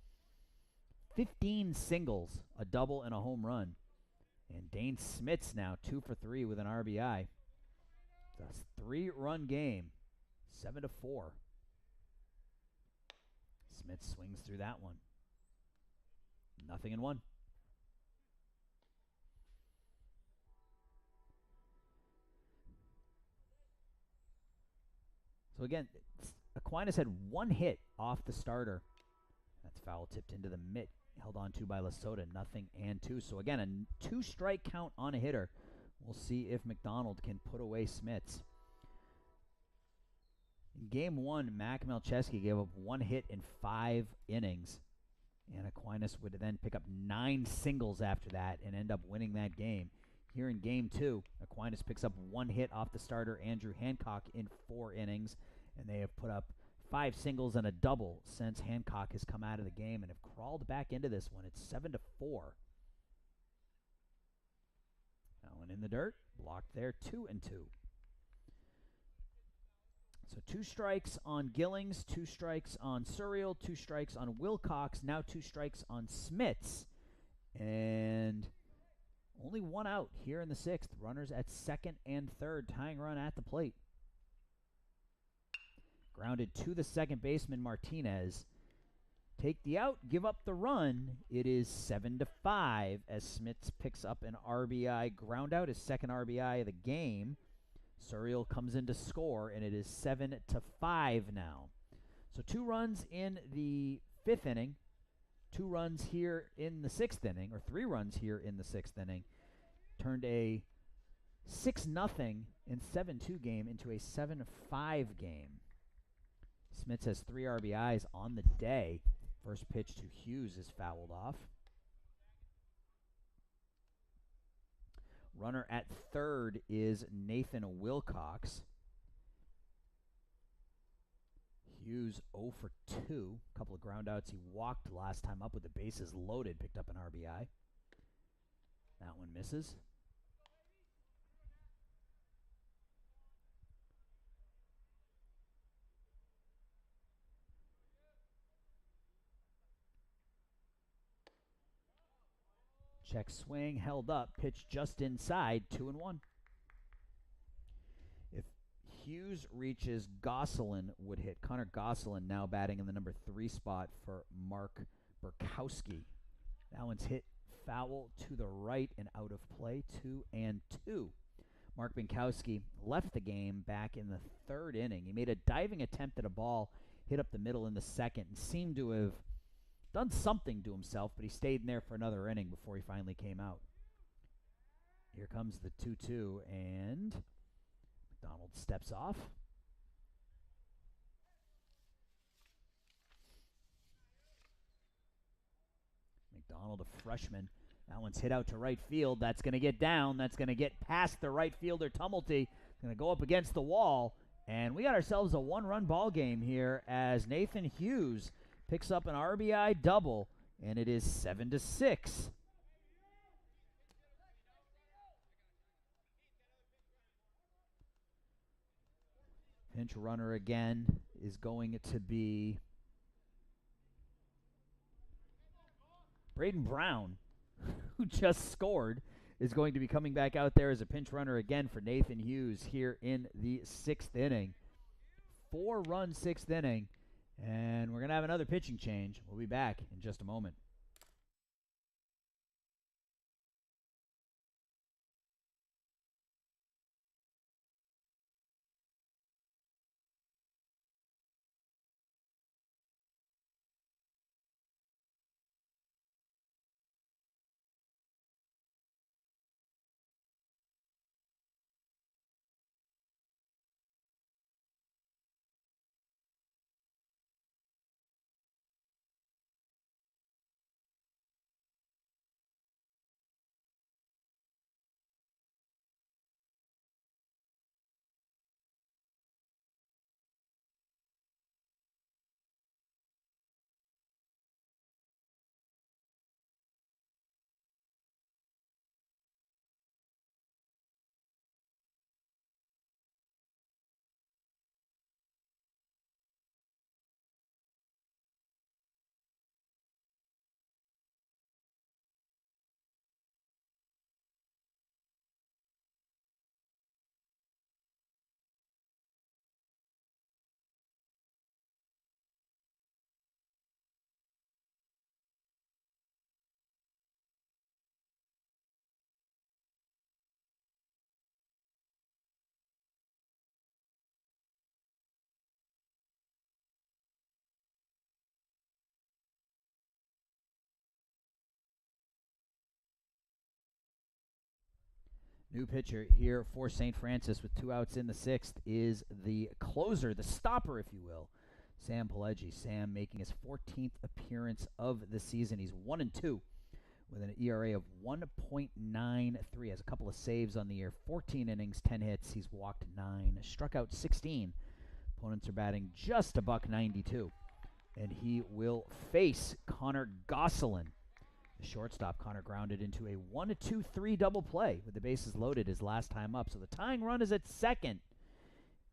15 singles, a double, and a home run. And Dane Smits now 2 for 3 with an RBI. It's a 3-run game, 7-4. Smits swings through that one. 0-1. So again, Aquinas had 1 hit off the starter. That's foul tipped into the mitt, held on to by Lasota, 0-2. So again, a 2-strike count on a hitter. We'll see if McDonald can put away Smits. In game 1, Mac Melcheski gave up 1 hit in 5 innings. And Aquinas would then pick up 9 singles after that and end up winning that game. Here in game 2, Aquinas picks up 1 hit off the starter, Andrew Hancock, in 4 innings. And they have put up 5 singles and a double since Hancock has come out of the game and have crawled back into this one. It's 7-4. That one in the dirt, blocked there, 2-2. So 2 strikes on Gillings, 2 strikes on Suriel, 2 strikes on Wilcox, now 2 strikes on Smits. And only 1 out here in the 6th. Runners at second and third, tying run at the plate. Grounded to the second baseman, Martinez. Take the out, give up the run. It is 7-5 as Smits picks up an RBI ground out, his 2nd RBI of the game. Suriel comes in to score, and it is 7-5 now. So 2 runs in the 5th inning, 2 runs here in the 6th inning, or 3 runs here in the 6th inning. Turned a 6-0 and 7-2 game into a 7-5 game. Smits has 3 RBIs on the day. First pitch to Hughes is fouled off. Runner at third is Nathan Wilcox. Hughes 0 for 2. A couple of groundouts. He walked last time up with the bases loaded. Picked up an RBI. That one misses. Check swing, held up, pitch just inside, 2-1. If Hughes reaches, Gosselin would hit. Connor Gosselin now batting in the number 3 spot for Mark Burkowski. That one's hit foul to the right and out of play, 2-2. Mark Binkowski left the game back in the 3rd inning. He made a diving attempt at a ball, hit up the middle in the 2nd, and seemed to have done something to himself, but he stayed in there for another inning before he finally came out. Here comes the 2-2, and McDonald steps off. McDonald, a freshman. That one's hit out to right field. That's going to get down. That's going to get past the right fielder, Tumulty. Going to go up against the wall. And we got ourselves a 1-run ball game here as Nathan Hughes picks up an RBI double, and it is 7-6. Pinch runner again is going to be Braden Brown, who just scored, is going to be coming back out there as a pinch runner again for Nathan Hughes here in the 6th inning. 4-run 6th inning, and we're going to have another pitching change. We'll be back in just a moment. New pitcher here for St. Francis with 2 outs in the 6th is the closer, the stopper, if you will, Sam Pileggi. Sam making his 14th appearance of the season. He's 1-2 with an ERA of 1.93. Has a couple of saves on the year. 14 innings, 10 hits. He's walked 9, struck out 16. Opponents are batting just a $192. And he will face Connor Gosselin. The shortstop, Connor, grounded into a 1-2-3 double play with the bases loaded his last time up. So the tying run is at second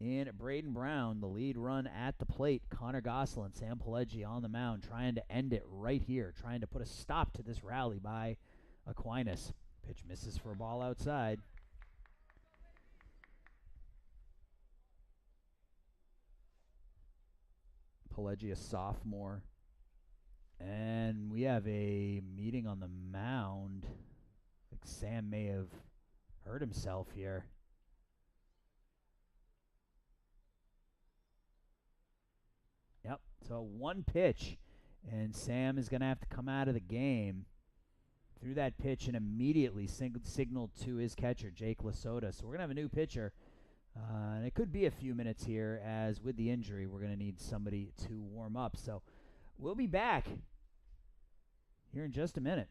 in Braden Brown. The lead run at the plate, Connor Gosselin, Sam Pileggi on the mound, trying to end it right here, trying to put a stop to this rally by Aquinas. Pitch misses for a ball outside. Pileggi, a sophomore. And we have a meeting on the mound. I think Sam may have hurt himself here. Yep, so 1 pitch. And Sam is going to have to come out of the game. Threw that pitch and immediately signaled to his catcher, Jake Lasota. So we're going to have a new pitcher. And it could be a few minutes here, as with the injury, we're going to need somebody to warm up. So we'll be back here in just a minute.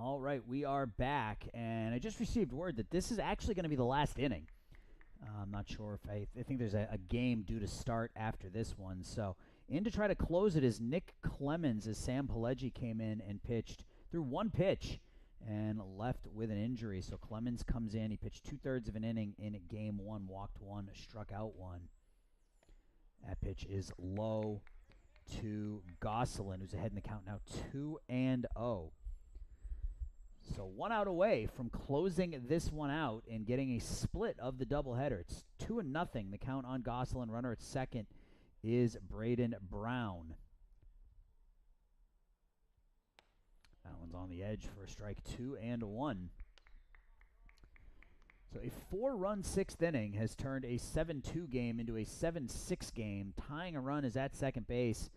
All right, we are back, and I just received word that this is actually going to be the last inning. I'm not sure if I think there's a game due to start after this one. So in to try to close it is Nick Clemens, as Sam Pileggi came in and pitched through one pitch and left with an injury. So Clemens comes in. He pitched 2/3 of an inning in game one, walked one, struck out one. That pitch is low to Gosselin, who's ahead in the count now 2-0. So 1 out away from closing this one out and getting a split of the doubleheader. It's 2-0. The count on Gosselin. Runner at second is Braden Brown. That one's on the edge for a strike. 2-1. So a 4-run sixth inning has turned a 7-2 game into a 7-6 game. Tying a run is at second base.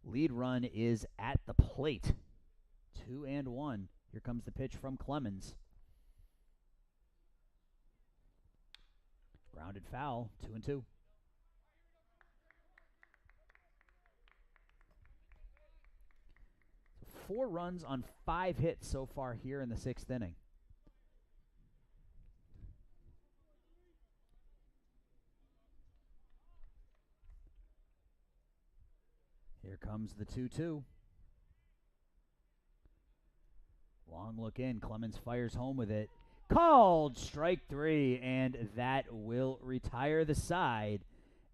Lead run is at the plate. 2-1. Here comes the pitch from Clemens. Grounded foul, 2-2. So 4 runs on 5 hits so far here in the 6th inning. Here comes the 2-2. Long look in. Clemens fires home with it. Called strike 3, and that will retire the side.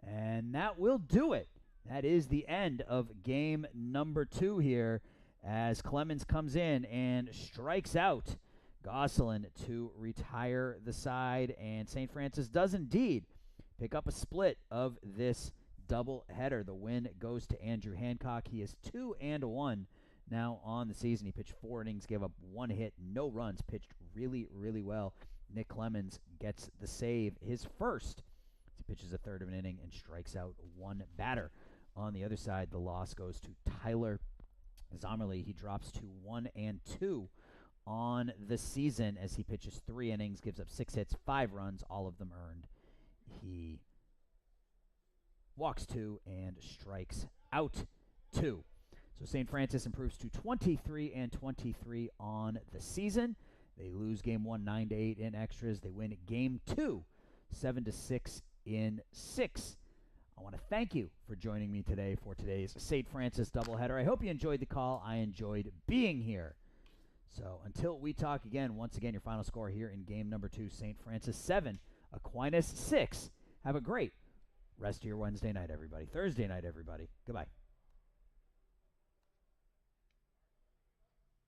And that will do it. That is the end of game number 2 here, as Clemens comes in and strikes out Gosselin to retire the side. And St. Francis does indeed pick up a split of this doubleheader. The win goes to Andrew Hancock. He is 2-1 now on the season. He pitched 4 innings, gave up 1 hit, no runs, pitched really, really well. Nick Clemens gets the save, his first. He pitches a third of an inning and strikes out 1 batter. On the other side, the loss goes to Tyler Zommerly. He drops to 1-2 on the season as he pitches 3 innings, gives up 6 hits, 5 runs, all of them earned. He walks 2 and strikes out 2. So St. Francis improves to 23-23 on the season. They lose game 1 9-8 in extras. They win game 2 7-6 in 6. I want to thank you for joining me today for today's St. Francis doubleheader. I hope you enjoyed the call. I enjoyed being here. So until we talk again, once again, your final score here in game number 2, St. Francis 7, Aquinas 6. Have a great rest of your Wednesday night, everybody. Thursday night, everybody. Goodbye.